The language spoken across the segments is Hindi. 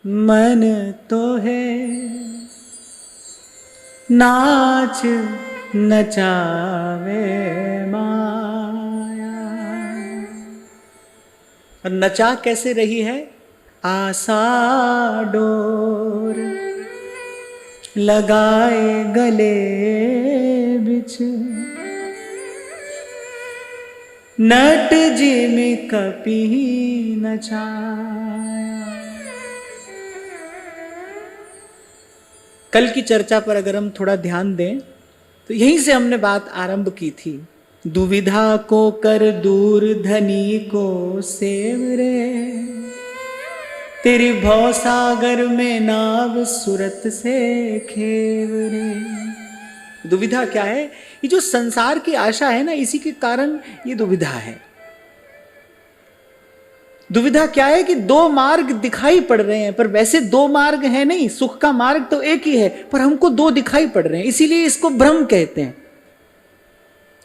मन तो है नाच नचावे माया। और नचा कैसे रही है? आशा डोर लगाए गले बिच, नट जिम कपी नचाया। कल की चर्चा पर अगर हम थोड़ा ध्यान दें तो यहीं से हमने बात आरंभ की थी। दुविधा को कर दूर धनी को सेव रे, तेरी भव सागर में नाव सूरत से खेव रे। दुविधा क्या है? ये जो संसार की आशा है ना, इसी के कारण ये दुविधा है। दुविधा क्या है कि दो मार्ग दिखाई पड़ रहे हैं, पर वैसे दो मार्ग है नहीं, सुख का मार्ग तो एक ही है, पर हमको दो दिखाई पड़ रहे हैं, इसीलिए इसको भ्रम कहते हैं।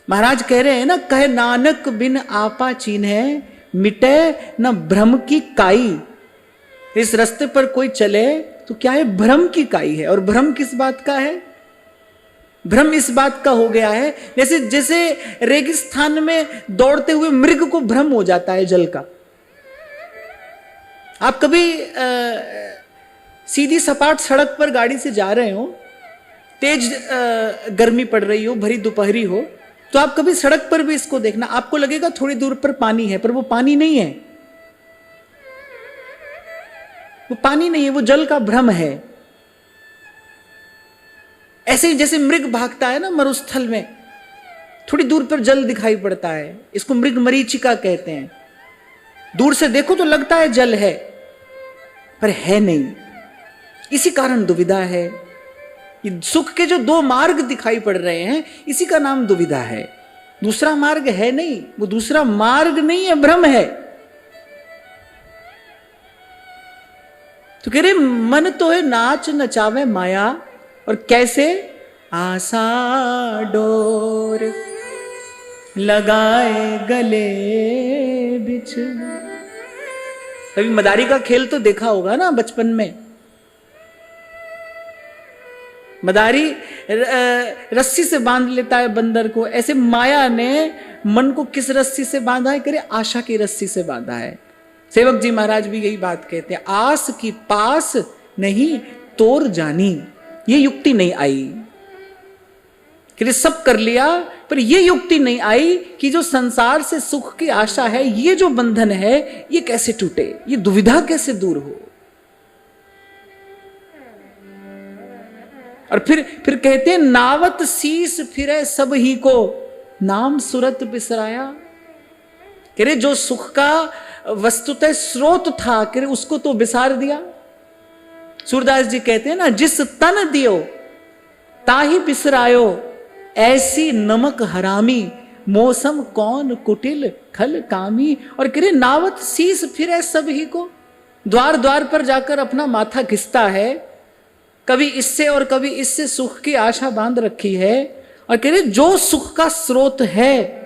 महाराज कह रहे हैं ना, कहे नानक बिन आपा चीन्हे, मिटे न भ्रम की काई। इस रास्ते पर कोई चले तो क्या है? भ्रम की काई है। और भ्रम किस बात का है? भ्रम इस बात का हो गया है जैसे जैसे रेगिस्तान में दौड़ते हुए मृग को भ्रम हो जाता है जल का। आप कभी सीधी सपाट सड़क पर गाड़ी से जा रहे हो, तेज गर्मी पड़ रही हो, भरी दोपहरी हो, तो आप कभी सड़क पर भी इसको देखना, आपको लगेगा थोड़ी दूर पर पानी है, पर वो पानी नहीं है, वो पानी नहीं है, वो जल का भ्रम है। ऐसे ही जैसे मृग भागता है ना मरुस्थल में, थोड़ी दूर पर जल दिखाई पड़ता है, इसको मृग मरीचिका कहते हैं। दूर से देखो तो लगता है जल है, पर है नहीं। इसी कारण दुविधा है। ये सुख के जो दो मार्ग दिखाई पड़ रहे हैं, इसी का नाम दुविधा है। दूसरा मार्ग है नहीं, वो दूसरा मार्ग नहीं है, भ्रम है। तो कह रहे मन तो है नाच नचावे माया, और कैसे? आशा डोर लगाए गले बिच। कभी मदारी का खेल तो देखा होगा ना बचपन में। मदारी रस्सी से बांध लेता है बंदर को, ऐसे माया ने मन को किस रस्सी से बांधा है? करे आशा की रस्सी से बांधा है। सेवक जी महाराज भी यही बात कहते हैं, आस की पास नहीं तोर जानी। ये युक्ति नहीं आई कि सब कर लिया, पर यह युक्ति नहीं आई कि जो संसार से सुख की आशा है, ये जो बंधन है, ये कैसे टूटे, ये दुविधा कैसे दूर हो। और फिर कहते हैं नावत शीस फिरे सब ही को, नाम सुरत बिसराया। कह रहे जो सुख का वस्तुतः स्रोत था, कह रहे उसको तो बिसार दिया। सूरदास जी कहते हैं ना, जिस तन दियो ताही बिसरायो, ऐसी नमक हरामी मौसम कौन कुटिल खल कामी। और कह रहे नावत शीस फिरे सब ही को, द्वार द्वार पर जाकर अपना माथा घिसता है, कभी इससे और कभी इससे सुख की आशा बांध रखी है। और कह रहे जो सुख का स्रोत है,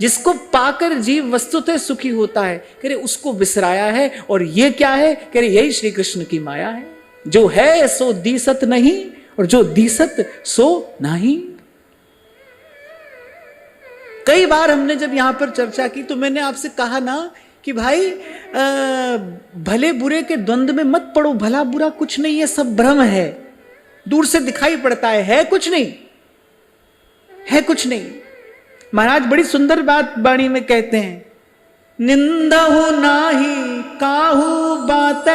जिसको पाकर जीव वस्तुतः सुखी होता है, कह रहे उसको बिसराया है। और ये क्या है? कह रहे यही श्री कृष्ण की माया है। जो है सो दीसत नहीं, और जो दीसत सो नहीं। कई बार हमने जब यहां पर चर्चा की तो मैंने आपसे कहा ना कि भाई भले बुरे के द्वंद्व में मत पड़ो, भला बुरा कुछ नहीं है, सब भ्रम है, दूर से दिखाई पड़ता है कुछ नहीं, है कुछ नहीं। महाराज बड़ी सुंदर बात वाणी में कहते हैं, निंदहु नाही काहू बातें,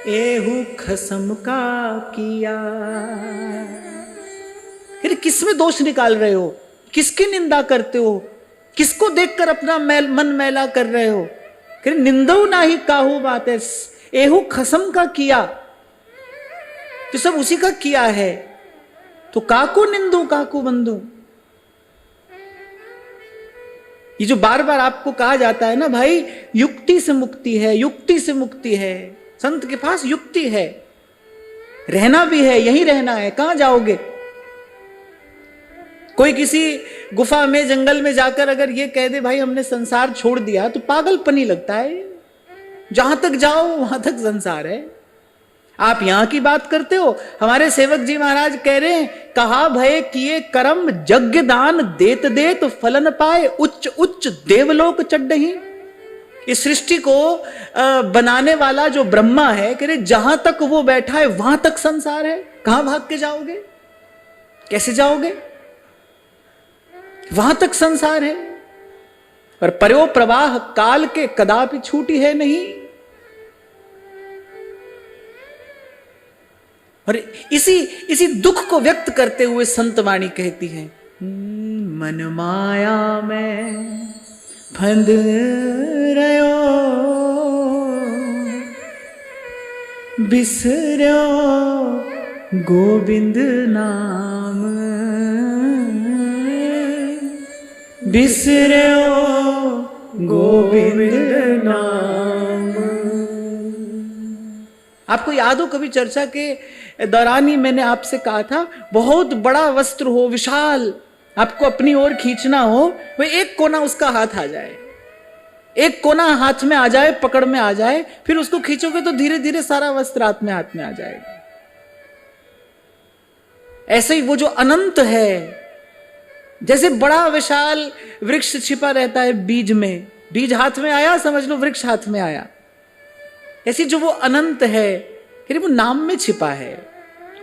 एहू खसम का किया। फिर किसमें दोष निकाल रहे हो? किसकी निंदा करते हो? किसको देखकर अपना मन मैला कर रहे हो? निंदो ना ही काहू बात है, एहू खसम का किया, तो सब उसी का किया है, तो काकू निंदू काकू बंदू। ये जो बार बार आपको कहा जाता है ना, भाई युक्ति से मुक्ति है, युक्ति से मुक्ति है, संत के पास युक्ति है, रहना भी है, यहीं रहना है, कहां जाओगे? कोई किसी गुफा में जंगल में जाकर अगर ये कह दे भाई हमने संसार छोड़ दिया, तो पागलपनी लगता है। जहां तक जाओ वहां तक संसार है। आप यहां की बात करते हो, हमारे सेवक जी महाराज कह रहे हैं, कहा भय किए कर्म यज्ञ दान देत देत फलन पाए, उच्च उच्च देवलोक चढ़ही। इस सृष्टि को बनाने वाला जो ब्रह्मा है, कह रहे जहां तक वो बैठा है वहां तक संसार है। कहां भाग के जाओगे, कैसे जाओगे, वहां तक संसार है। पर पर्यो प्रवाह काल के कदापि छूटी है नहीं। और इसी दुख को व्यक्त करते हुए संत वाणी कहती है, मन माया में फंद रयो बिसर्यो गोविंद नाम, बिसर्यो गोविंद नाम। आपको याद हो कभी चर्चा के दौरान ही मैंने आपसे कहा था, बहुत बड़ा वस्त्र हो विशाल, आपको अपनी ओर खींचना हो, वो एक कोना उसका हाथ आ जाए, एक कोना हाथ में आ जाए, पकड़ में आ जाए, फिर उसको खींचोगे तो धीरे धीरे सारा वस्त्र हाथ में आ जाएगा। ऐसे ही वो जो अनंत है, जैसे बड़ा विशाल वृक्ष छिपा रहता है बीज में, बीज हाथ में आया समझ लो वृक्ष हाथ में आया, ऐसी जो वो अनंत है, कह रहे वो नाम में छिपा है।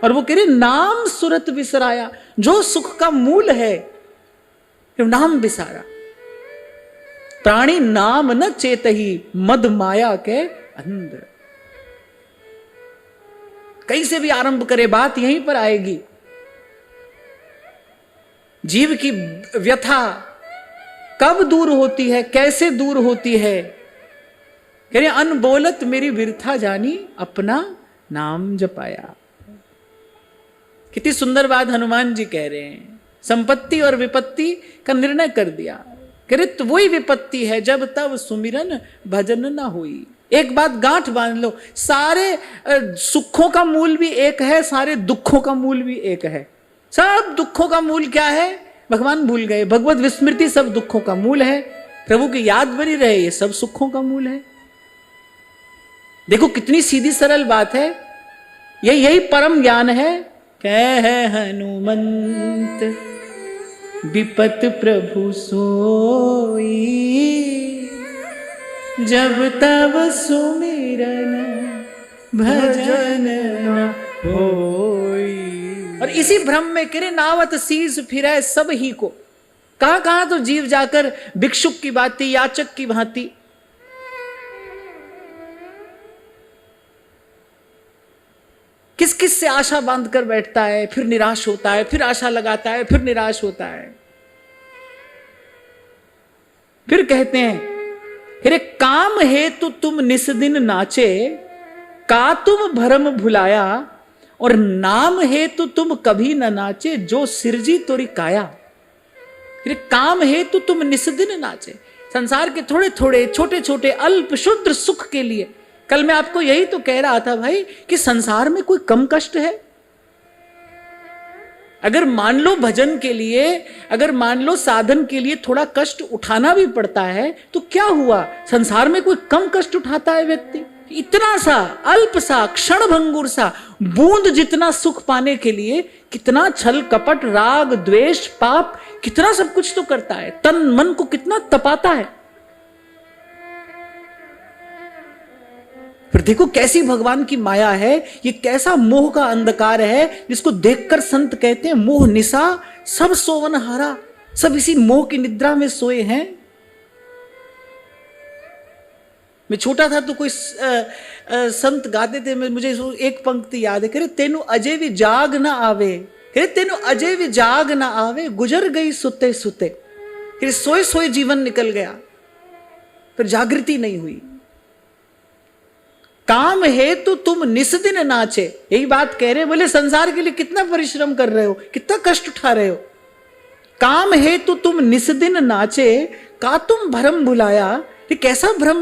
और वो कह रहे नाम सुरत बिसराया, जो सुख का मूल है नाम बिसारा। प्राणी नाम न चेतही मद माया के अंदर। कहीं से भी आरंभ करे बात यहीं पर आएगी। जीव की व्यथा कब दूर होती है, कैसे दूर होती है, कह रहे अनबोलत मेरी बिरथा जानी अपना नाम जपाया। कितनी सुंदर बात हनुमान जी कह रहे हैं। संपत्ति और विपत्ति का निर्णय कर दिया, कह रहे तो वही विपत्ति है जब तब सुमिरन भजन ना हुई। एक बात गांठ बांध लो, सारे सुखों का मूल भी एक है, सारे दुखों का मूल भी एक है। सब दुखों का मूल क्या है, भगवान भूल गए। भगवत विस्मृति सब दुखों का मूल है, प्रभु की याद बनी रहे, ये सब सुखों का मूल है। देखो कितनी सीधी सरल बात है, यही परम ज्ञान है। कह हनुमंत विपत प्रभु सोई, जब तब सुमिरन भजन न होई। और इसी भ्रम में करे नावत शीस फिरै सब ही को। कहां कहां तो जीव जाकर भिक्षुक की भांति, याचक की भांति, किस किस से आशा बांध कर बैठता है, फिर निराश होता है, फिर आशा लगाता है, फिर निराश होता है। फिर कहते हैं, अरे काम हेतु तुम निस्दिन नाचे, का तुम भरम भुलाया, और नाम हेतु तुम कभी न नाचे, जो सिरजी तोरी काया। अरे काम हेतु तुम निस्दिन नाचे, संसार के थोड़े थोड़े छोटे छोटे अल्प क्षुद्र सुख के लिए। कल मैं आपको यही तो कह रहा था भाई कि संसार में कोई कम कष्ट है। अगर मान लो भजन के लिए, अगर मान लो साधन के लिए थोड़ा कष्ट उठाना भी पड़ता है तो क्या हुआ, संसार में कोई कम कष्ट उठाता है व्यक्ति? इतना सा अल्प सा क्षण भंगुर सा बूंद जितना सुख पाने के लिए कितना छल कपट राग द्वेष पाप, कितना सब कुछ तो करता है, तन मन को कितना तपाता है। फिर देखो कैसी भगवान की माया है, ये कैसा मोह का अंधकार है, जिसको देखकर संत कहते हैं मोह निशा सब सोवन हारा। सब इसी मोह की निद्रा में सोए हैं। मैं छोटा था तो कोई संत गाते थे, मुझे एक पंक्ति याद है, कह रहे तेनु अजय भी जाग ना आवे, कह रहे तेनु अजय भी जाग ना आवे, गुजर गई सुते सुते। कह रहे सोए सोए जीवन निकल गया, फिर जागृति नहीं हुई। काम हेतु तुम निस्दिन नाचे, यही बात कह रहे हैं। बोले संसार के लिए कितना परिश्रम कर रहे हो, कितना कष्ट उठा रहे हो। काम हेतु तुम निस्दिन नाचे, का तुम भ्रम भुलाया, ये कैसा भ्रम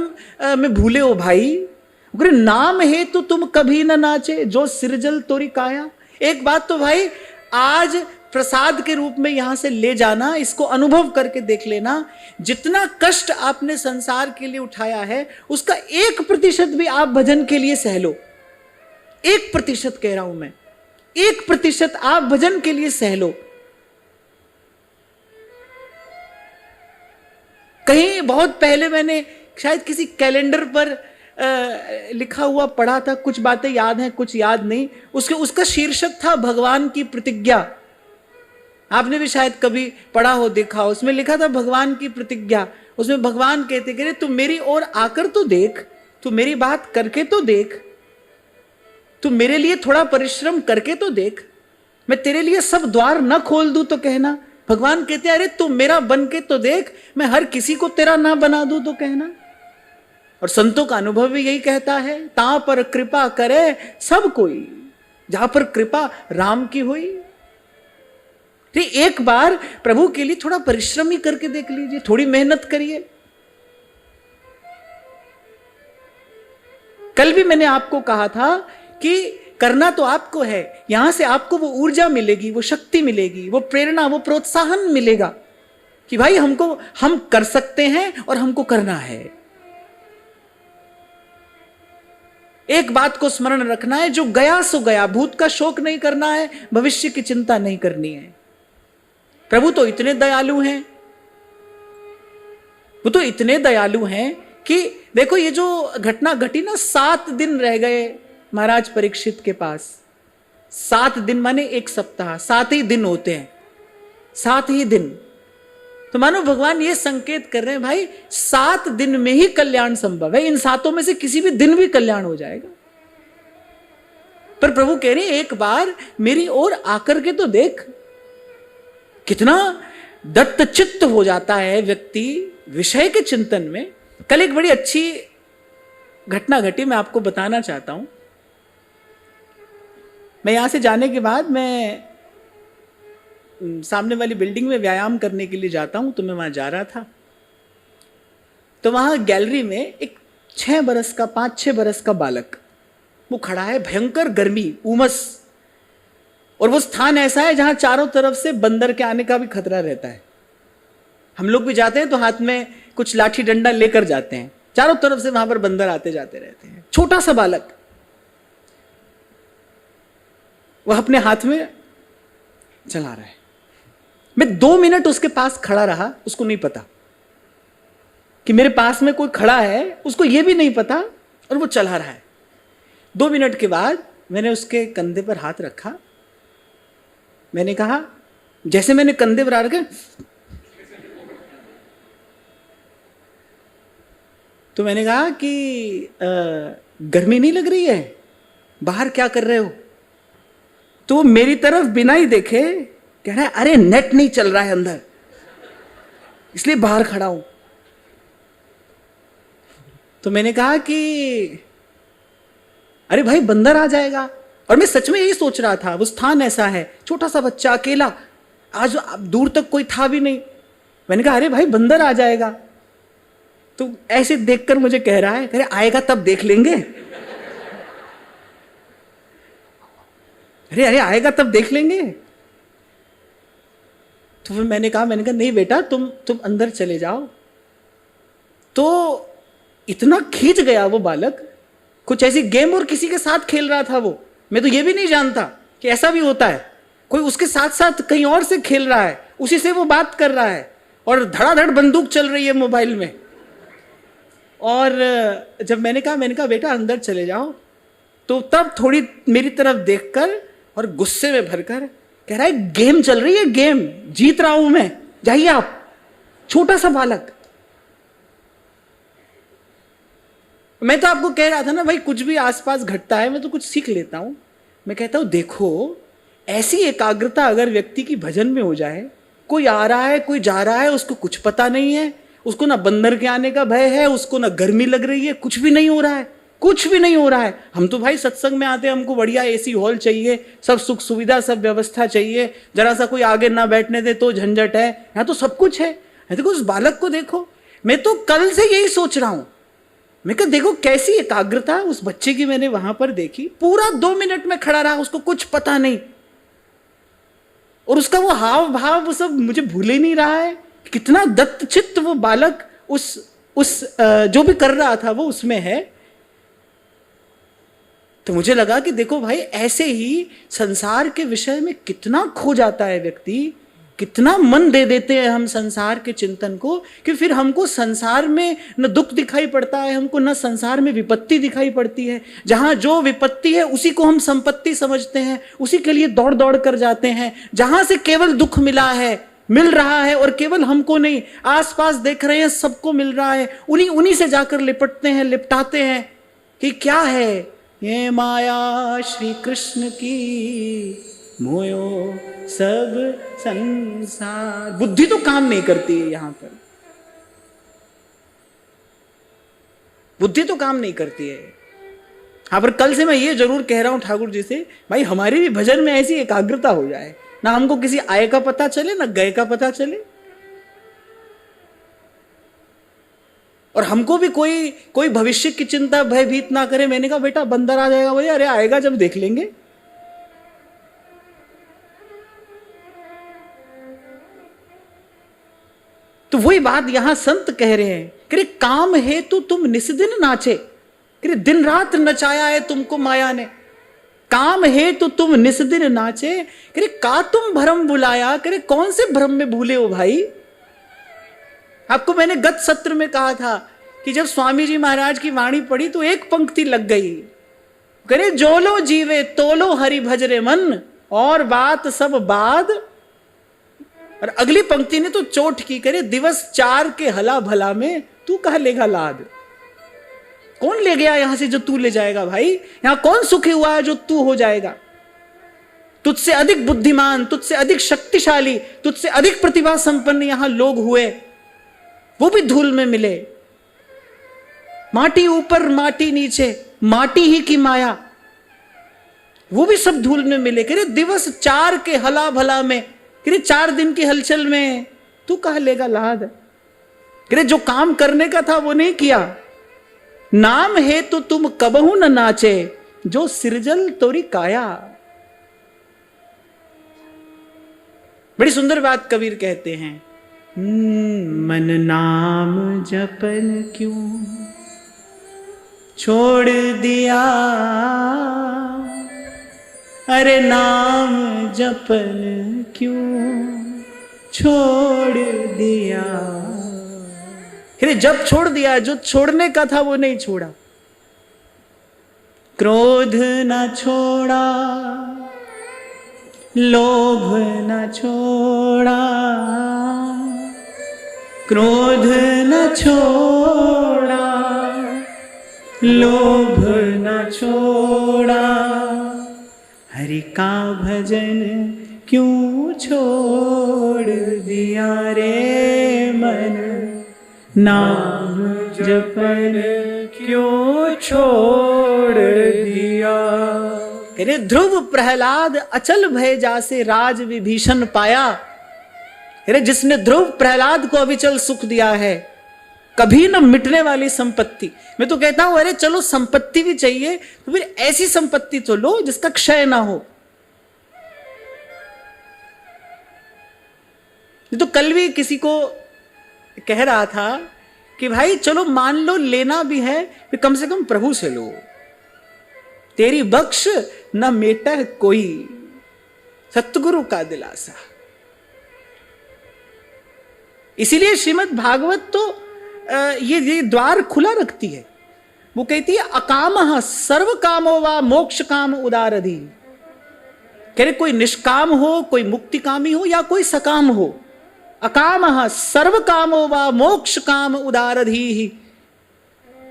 में भूले हो भाई। नाम हेतु तुम कभी न नाचे, जो सिरजल तोरी काया। एक बात तो भाई, आज प्रसाद के रूप में यहां से ले जाना, इसको अनुभव करके देख लेना। जितना कष्ट आपने संसार के लिए उठाया है उसका 1% भी आप भजन के लिए सह लो। 1% कह रहा हूं मैं, 1% आप भजन के लिए सह लो। कहीं बहुत पहले मैंने शायद किसी कैलेंडर पर लिखा हुआ पढ़ा था, कुछ बातें याद हैं कुछ याद नहीं। उसका शीर्षक था भगवान की प्रतिज्ञा। आपने भी शायद कभी पढ़ा हो, देखा हो। उसमें लिखा था भगवान की प्रतिज्ञा। उसमें भगवान कहते कि तू मेरी ओर आकर तो देख, तू मेरी बात करके तो देख, तू मेरे लिए थोड़ा परिश्रम करके तो देख, मैं तेरे लिए सब द्वार न खोल दूं तो कहना। भगवान कहते अरे तू मेरा बन के तो देख, मैं हर किसी को तेरा ना बना दूं तो कहना। और संतों का अनुभव भी यही कहता है, ता पर कृपा करे सब कोई, जहां पर कृपा राम की हुई। एक बार प्रभु के लिए थोड़ा परिश्रम ही करके देख लीजिए, थोड़ी मेहनत करिए। कल भी मैंने आपको कहा था कि करना तो आपको है, यहां से आपको वो ऊर्जा मिलेगी, वो शक्ति मिलेगी, वो प्रेरणा, वो प्रोत्साहन मिलेगा कि भाई हम कर सकते हैं और हमको करना है। एक बात को स्मरण रखना है, जो गया सो गया, भूत का शोक नहीं करना है, भविष्य की चिंता नहीं करनी है। प्रभु तो इतने दयालु हैं, वो तो इतने दयालु हैं कि देखो ये जो घटना घटी ना, 7 दिन रह गए महाराज परीक्षित के पास। 7 दिन माने 1 सप्ताह, 7 ही दिन होते हैं, 7 ही दिन। तो मानो भगवान ये संकेत कर रहे हैं भाई 7 दिन में ही कल्याण संभव है, इन 7 में से किसी भी दिन भी कल्याण हो जाएगा। पर प्रभु कह रहे हैं एक बार मेरी ओर आकर के तो देख। कितना दत्तचित्त हो जाता है व्यक्ति विषय के चिंतन में। कल एक बड़ी अच्छी घटना घटी, मैं आपको बताना चाहता हूं। मैं यहां से जाने के बाद मैं सामने वाली बिल्डिंग में व्यायाम करने के लिए जाता हूं, तो मैं वहां जा रहा था। तो वहां गैलरी में एक 5-6 बरस का बालक वो खड़ा है, भयंकर गर्मी, उमस, और वो स्थान ऐसा है जहां चारों तरफ से बंदर के आने का भी खतरा रहता है। हम लोग भी जाते हैं तो हाथ में कुछ लाठी डंडा लेकर जाते हैं, चारों तरफ से वहां पर बंदर आते जाते रहते हैं। छोटा सा बालक वह अपने हाथ में चला रहा है। मैं 2 मिनट उसके पास खड़ा रहा, उसको नहीं पता कि मेरे पास में कोई खड़ा है, उसको यह भी नहीं पता, और वो चला रहा है। 2 मिनट के बाद मैंने उसके कंधे पर हाथ रखा। मैंने कहा, जैसे मैंने कंधे पर रखे तो मैंने कहा कि गर्मी नहीं लग रही है, बाहर क्या कर रहे हो? तो वो मेरी तरफ बिना ही देखे कह रहा है अरे नेट नहीं चल रहा है अंदर, इसलिए बाहर खड़ा हूं। तो मैंने कहा कि अरे भाई बंदर आ जाएगा। और मैं सच में यही सोच रहा था, वो स्थान ऐसा है, छोटा सा बच्चा अकेला, आज दूर तक कोई था भी नहीं। मैंने कहा अरे भाई बंदर आ जाएगा। तो ऐसे देखकर मुझे कह रहा है, अरे आएगा तब देख लेंगे। अरे आएगा तब देख लेंगे। तो फिर मैंने कहा नहीं बेटा, तुम अंदर चले जाओ। तो इतना खींच गया वो बालक, कुछ ऐसी गेम और किसी के साथ खेल रहा था वो, मैं तो ये भी नहीं जानता कि ऐसा भी होता है, कोई उसके साथ साथ कहीं और से खेल रहा है, उसी से वो बात कर रहा है, और धड़ाधड़ बंदूक चल रही है मोबाइल में। और जब मैंने कहा बेटा अंदर चले जाओ, तो तब थोड़ी मेरी तरफ देखकर और गुस्से में भरकर कह रहा है गेम चल रही है, गेम जीत रहा हूं मैं, जाइए आप। छोटा सा बालक। मैं तो आपको कह रहा था ना भाई, कुछ भी आसपास घटता है मैं तो कुछ सीख लेता हूं। मैं कहता हूं देखो, ऐसी एकाग्रता अगर व्यक्ति की भजन में हो जाए, कोई आ रहा है कोई जा रहा है, उसको कुछ पता नहीं है, उसको ना बंदर के आने का भय है, उसको ना गर्मी लग रही है, कुछ भी नहीं हो रहा है, कुछ भी नहीं हो रहा है। हम तो भाई सत्संग में आते हैं, हमको बढ़िया एसी हॉल चाहिए, सब सुख सुविधा सब व्यवस्था चाहिए, जरा सा कोई आगे ना बैठने दे तो झंझट है। यहाँ तो सब कुछ है। देखो उस बालक को देखो, मैं तो कल से यही सोच रहा हूं। मैं कहा देखो कैसी एकाग्रता उस बच्चे की मैंने वहां पर देखी। पूरा 2 मिनट में खड़ा रहा, उसको कुछ पता नहीं। और उसका वो हाव भाव वो सब मुझे भूल ही नहीं रहा है। कितना दत्तचित्त वो बालक उस जो भी कर रहा था वो उसमें है। तो मुझे लगा कि देखो भाई, ऐसे ही संसार के विषय में कितना खो जाता है व्यक्ति, कितना मन दे देते हैं हम संसार के चिंतन को, कि फिर हमको संसार में न दुख दिखाई पड़ता है, हमको न संसार में विपत्ति दिखाई पड़ती है। जहां जो विपत्ति है उसी को हम संपत्ति समझते हैं, उसी के लिए दौड़ दौड़ कर जाते हैं। जहां से केवल दुख मिल रहा है और केवल हमको नहीं, आसपास देख रहे हैं सबको मिल रहा है, उन्हीं से जाकर लिपटते हैं, लिपटाते हैं कि क्या है ये माया श्री कृष्ण की, मोयो सब संसार। बुद्धि तो काम नहीं करती है यहां पर, बुद्धि तो काम नहीं करती है। हाँ, पर कल से मैं ये जरूर कह रहा हूं ठाकुर जी से, भाई हमारी भी भजन में ऐसी एकाग्रता हो जाए, ना हमको किसी आय का पता चले ना गए का पता चले, और हमको भी कोई भविष्य की चिंता भयभीत ना करे। मैंने कहा बेटा बंदर आ जाएगा, बोले अरे आएगा जब देख लेंगे। तो वही बात यहां संत कह रहे हैं कि काम है तो तुम निस्दिन नाचे, कि दिन रात नचाया है तुमको माया ने। काम है तो तुम निस्दिन नाचे, कि का तुम भ्रम बुलाया, कि कौन से भ्रम में भूले हो भाई। आपको मैंने गत सत्र में कहा था कि जब स्वामी जी महाराज की वाणी पढ़ी तो एक पंक्ति लग गई, करे जोलो जीवे तोलो हरि भजरे मन, और बात सब बाद। और अगली पंक्ति ने तो चोट की, करे दिवस 4 के हला भला में तू कह लेगा लाद। कौन ले गया यहां से जो तू ले जाएगा भाई? यहां कौन सुखी हुआ है जो तू हो जाएगा? तुझसे अधिक बुद्धिमान, तुझसे अधिक शक्तिशाली, तुझसे अधिक प्रतिभा संपन्न यहां लोग हुए, वो भी धूल में मिले। माटी ऊपर माटी नीचे, माटी ही की माया, वो भी सब धूल में मिले। कह रहे दिवस 4 के हला भला में, कह रहे 4 दिन की हलचल में तू कह लेगा लाद। कह रहे जो काम करने का था वो नहीं किया। नाम है तो तुम कबहू न नाचे, जो सिरजल तोरी काया। बड़ी सुंदर बात कबीर कहते हैं, मन नाम जपन क्यों छोड़ दिया, अरे नाम जपन क्यों छोड़ दिया। अरे जब छोड़ दिया, जो छोड़ने का था वो नहीं छोड़ा। क्रोध न छोड़ा, लोभ न छोड़ा, क्रोध न छोड़ा, लोभ न छोड़ा, हरि का भजन क्यों छोड़ दिया रे मन, नाम जपन क्यों छोड़ दिया। कहते ध्रुव प्रहलाद अचल भय जासे राज विभीषण पाया। अरे जिसने ध्रुव प्रहलाद को अविचल सुख दिया है, कभी न मिटने वाली संपत्ति। मैं तो कहता हूं अरे चलो संपत्ति भी चाहिए तो फिर ऐसी संपत्ति तो लो जिसका क्षय ना हो। तो कल भी किसी को कह रहा था कि भाई चलो मान लो लेना भी है तो कम से कम प्रभु से लो, तेरी बख्श न मेटा कोई, सतगुरु का दिलासा। इसीलिए श्रीमद् भागवत तो ये द्वार खुला रखती है। वो कहती है अकामः सर्व कामो वा मोक्ष काम उदारधि। कह रहे कोई निष्काम हो, कोई मुक्तिकामी हो या कोई सकाम हो, अकामः सर्व कामो वा मोक्ष काम उदारधि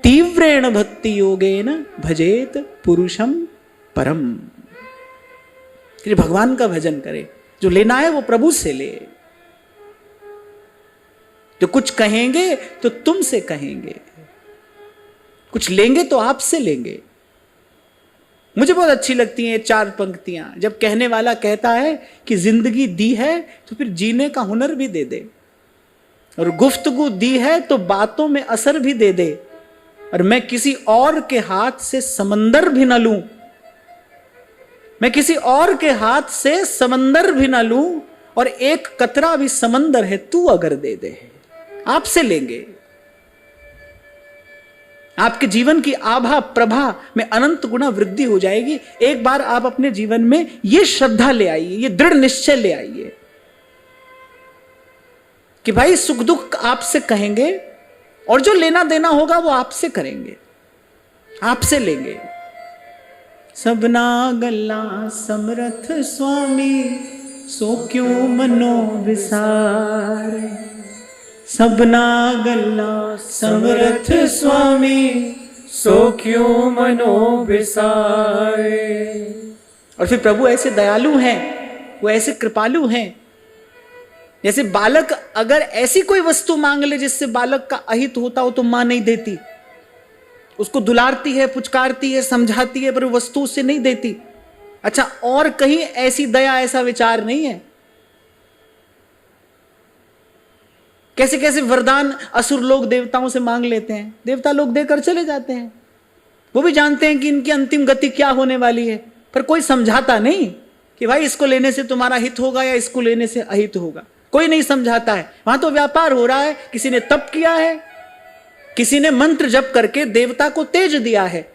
तीव्रेण भक्ति योगेन भजेत पुरुषम परम। भगवान का भजन करे, जो लेना है वो प्रभु से ले। जो कुछ कहेंगे तो तुमसे कहेंगे, कुछ लेंगे तो आपसे लेंगे। मुझे बहुत अच्छी लगती हैं 4 पंक्तियां, जब कहने वाला कहता है कि जिंदगी दी है तो फिर जीने का हुनर भी दे दे, और गुफ्तगू दी है तो बातों में असर भी दे दे, और मैं किसी और के हाथ से समंदर भी न लूं, मैं किसी और के हाथ से समंदर भी ना लूं, और एक कतरा भी समंदर है तू अगर दे दे, आपसे लेंगे। आपके जीवन की आभा प्रभा में अनंत गुना वृद्धि हो जाएगी। एक बार आप अपने जीवन में यह श्रद्धा ले आइए, यह दृढ़ निश्चय ले आइए कि भाई सुख दुख आपसे कहेंगे, और जो लेना देना होगा वो आपसे करेंगे, आपसे लेंगे। सबना गल्ला समरथ स्वामी, सो क्यों मनो विसार। सबना गल्ला समरथ स्वामी, सो क्यों मनो विसारे। और फिर प्रभु ऐसे दयालु हैं, वो ऐसे कृपालु हैं। जैसे बालक अगर ऐसी कोई वस्तु मांग ले जिससे बालक का अहित होता हो तो मां नहीं देती, उसको दुलारती है, पुचकारती है, समझाती है, पर वस्तु उससे नहीं देती। अच्छा, और कहीं ऐसी दया, ऐसा विचार नहीं है। कैसे कैसे वरदान असुर लोग देवताओं से मांग लेते हैं, देवता लोग देकर चले जाते हैं। वो भी जानते हैं कि इनकी अंतिम गति क्या होने वाली है, पर कोई समझाता नहीं कि भाई इसको लेने से तुम्हारा हित होगा या इसको लेने से अहित होगा। कोई नहीं समझाता है। वहां तो व्यापार हो रहा है। किसी ने तप किया है, किसी ने मंत्र जप करके देवता को तेज दिया है।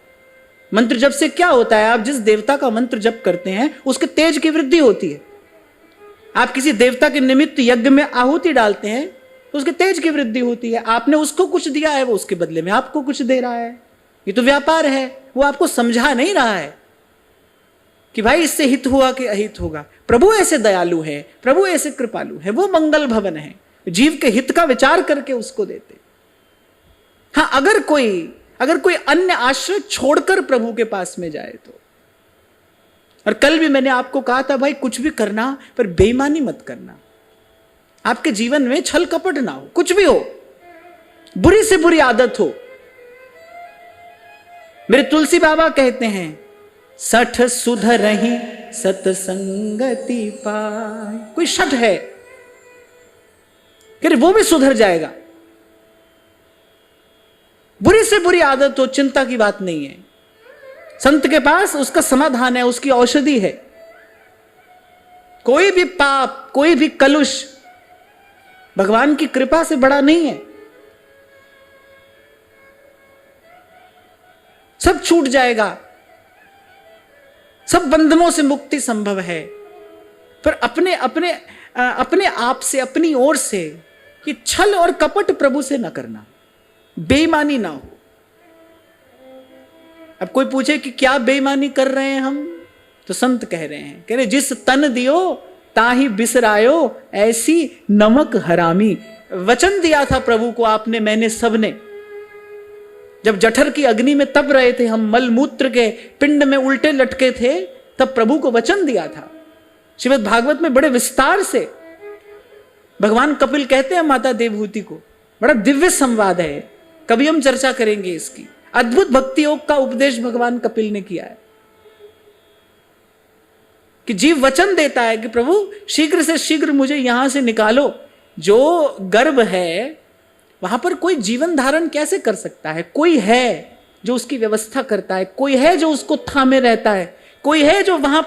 मंत्र जप से क्या होता है? आप जिस देवता का मंत्र जप करते हैं उसके तेज की वृद्धि होती है। आप किसी देवता के निमित्त यज्ञ में आहुति डालते हैं तो उसके तेज की वृद्धि होती है। आपने उसको कुछ दिया है, वो उसके बदले में आपको कुछ दे रहा है। ये तो व्यापार है। वो आपको समझा नहीं रहा है कि भाई इससे हित हुआ कि अहित होगा। प्रभु ऐसे दयालु है, प्रभु ऐसे कृपालु है, वो मंगल भवन है, जीव के हित का विचार करके उसको देते। हाँ, अगर कोई अन्य आश्रय छोड़कर प्रभु के पास में जाए तो। और कल भी मैंने आपको कहा था भाई कुछ भी करना पर बेईमानी मत करना। आपके जीवन में छल कपट ना हो, कुछ भी हो, बुरी से बुरी आदत हो। मेरे तुलसी बाबा कहते हैं, सठ सुधरहि सतसंगति पाए। कोई शठ है, वो भी सुधर जाएगा। बुरी से बुरी आदत हो, चिंता की बात नहीं है। संत के पास उसका समाधान है, उसकी औषधि है। कोई भी पाप, कोई भी कलुष भगवान की कृपा से बड़ा नहीं है। सब छूट जाएगा, सब बंधनों से मुक्ति संभव है। पर अपने अपने अपने आप से, अपनी ओर से कि छल और कपट प्रभु से न करना, बेईमानी ना हो। अब कोई पूछे कि क्या बेईमानी कर रहे हैं हम, तो संत कह रहे जिस तन दियो ताही बिसरायो, ऐसी नमक हरामी। वचन दिया था प्रभु को आपने, मैंने, सबने। जब जठर की अग्नि में तप रहे थे हम, मलमूत्र के पिंड में उल्टे लटके थे, तब प्रभु को वचन दिया था। श्रीमद् भागवत में बड़े विस्तार से भगवान कपिल कहते हैं माता देवहूति को, बड़ा दिव्य संवाद है। कभी हम चर्चा करेंगे इसकी। अद्भुत भक्ति योग का उपदेश भगवान कपिल ने किया है कि जीव वचन देता है कि प्रभु शीघ्र से शीघ्र मुझे यहां से निकालो। जो गर्भ है वहां पर कोई जीवन धारण कैसे कर सकता है? कोई है जो उसकी व्यवस्था करता है, कोई है जो उसको थामे रहता है, कोई है जो वहां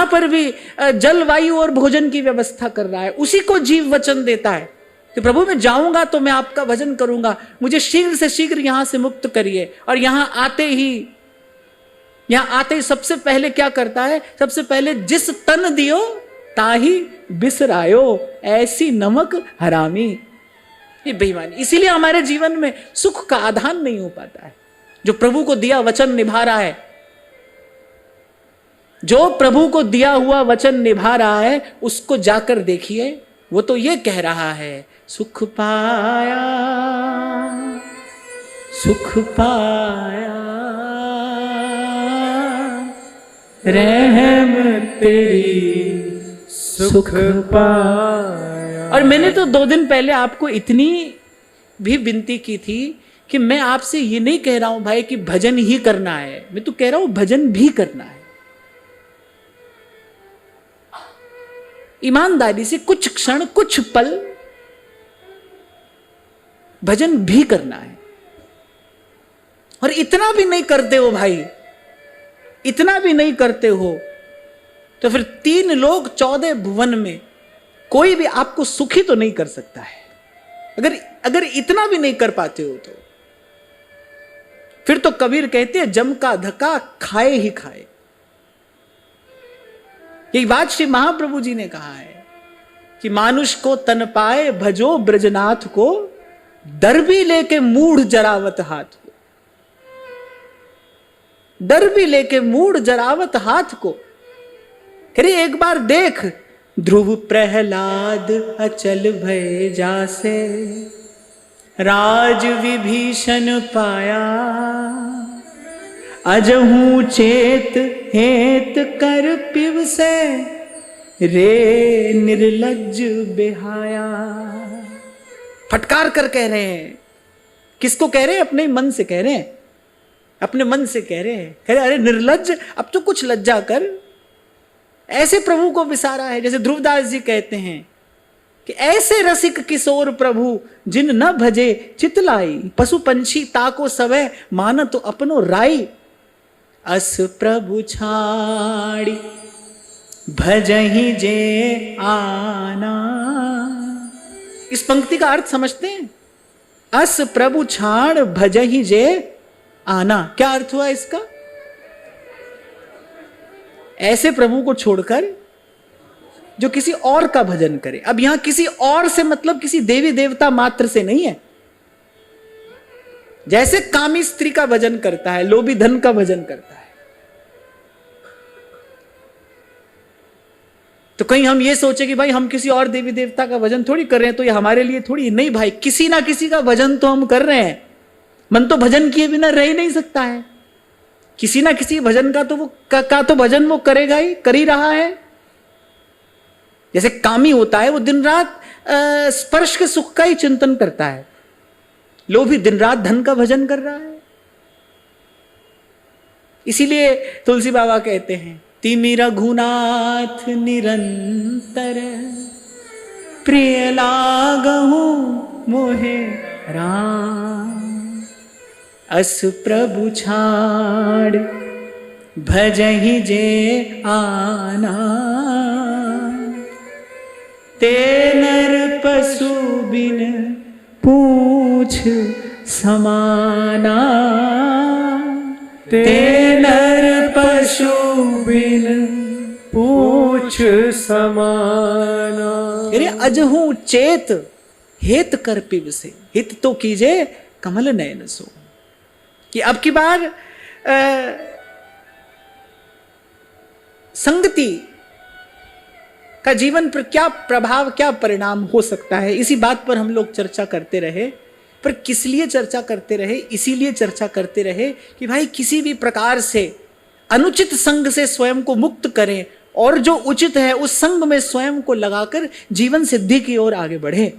पर भी जलवायु और भोजन की व्यवस्था कर रहा है। उसी को जीव वचन देता है कि प्रभु मैं जाऊंगा तो मैं आपका भजन करूंगा, मुझे शीघ्र से शीघ्र यहां से मुक्त करिए। और यहां आते ही सबसे पहले क्या करता है? सबसे पहले जिस तन दियो ताही बिसरायो, ऐसी नमक हरामी। ये बेईमानी। इसीलिए हमारे जीवन में सुख का आधान नहीं हो पाता है। जो प्रभु को दिया वचन निभा रहा है, जो प्रभु को दिया हुआ वचन निभा रहा है, उसको जाकर देखिए। वो तो ये कह रहा है, सुख पाया, सुख पाया, रहम तेरी सुख पाया। और मैंने तो 2 दिन पहले आपको इतनी भी विनती की थी कि मैं आपसे ये नहीं कह रहा हूं भाई कि भजन ही करना है, मैं तो कह रहा हूं भजन भी करना है। ईमानदारी से कुछ क्षण, कुछ पल भजन भी करना है। और इतना भी नहीं करते हो भाई इतना भी नहीं करते हो तो फिर 3 लोग 14 भुवन में कोई भी आपको सुखी तो नहीं कर सकता है। अगर इतना भी नहीं कर पाते हो तो फिर तो कबीर कहते हैं जम का धक्का खाए ही खाए। यही बात श्री महाप्रभु जी ने कहा है कि मानुष को तन पाए भजो ब्रजनाथ को, डर भी लेके मूढ़ जरावत हाथ को, डर भी लेके मूढ़ जरावत हाथ को। कह रही एक बार देख, ध्रुव प्रहलाद अचल भय जासे, राज विभीषण पाया, अजहू चेत हेत कर पिव से, रे निर्लज्ज बेहाया। फटकार कर कह रहे हैं। किसको कह रहे हैं? अपने मन से कह रहे हैं, अपने मन से कह रहे हैं। कह रहे अरे निर्लज्ज, अब तो कुछ लज्जा कर। ऐसे प्रभु को विसारा है। जैसे ध्रुवदास जी कहते हैं कि ऐसे रसिक किशोर प्रभु जिन न भजे चितलाई, पशु पंछी ताको सवै मान तो अपनो राई, अस प्रभु छाड़ी भजहि जे आना। इस पंक्ति का अर्थ समझते हैं? अस प्रभु छाड़ भजहि जे आना। क्या अर्थ हुआ इसका? ऐसे प्रभु को छोड़कर जो किसी और का भजन करे। अब यहां किसी और से मतलब किसी देवी देवता मात्र से नहीं है। जैसे कामी स्त्री का भजन करता है, लोभी धन का भजन करता है, तो कहीं हम ये सोचे कि भाई हम किसी और देवी देवता का भजन थोड़ी कर रहे हैं तो ये हमारे लिए थोड़ी। नहीं भाई, किसी ना किसी का भजन तो हम कर रहे हैं। मन तो भजन किए बिना रह ही नहीं सकता है। किसी ना किसी भजन का तो वो तो भजन वो करेगा ही, कर ही रहा है। जैसे कामी होता है वो दिन रात स्पर्श के सुख का ही चिंतन करता है, लोभी दिन रात धन का भजन कर रहा है। इसीलिए तुलसी बाबा कहते हैं, तिमि रघुनाथ निरंतर, प्रिय लागहु मोहे राम, अस प्रभु छाड़ भजहि जे आना, ते नर पशु बिन पूछ समाना, ते नर पशु बिन पूछ समाना। अरे अजहू चेत हेत कर पिब से, हित तो कीजे कमल नयन सो। कि अब की बार संगति का जीवन पर क्या प्रभाव, क्या परिणाम हो सकता है, इसी बात पर हम लोग चर्चा करते रहे। पर किस लिए चर्चा करते रहे? इसीलिए चर्चा करते रहे कि भाई किसी भी प्रकार से अनुचित संग से स्वयं को मुक्त करें और जो उचित है उस संग में स्वयं को लगाकर जीवन सिद्धि की ओर आगे बढ़े।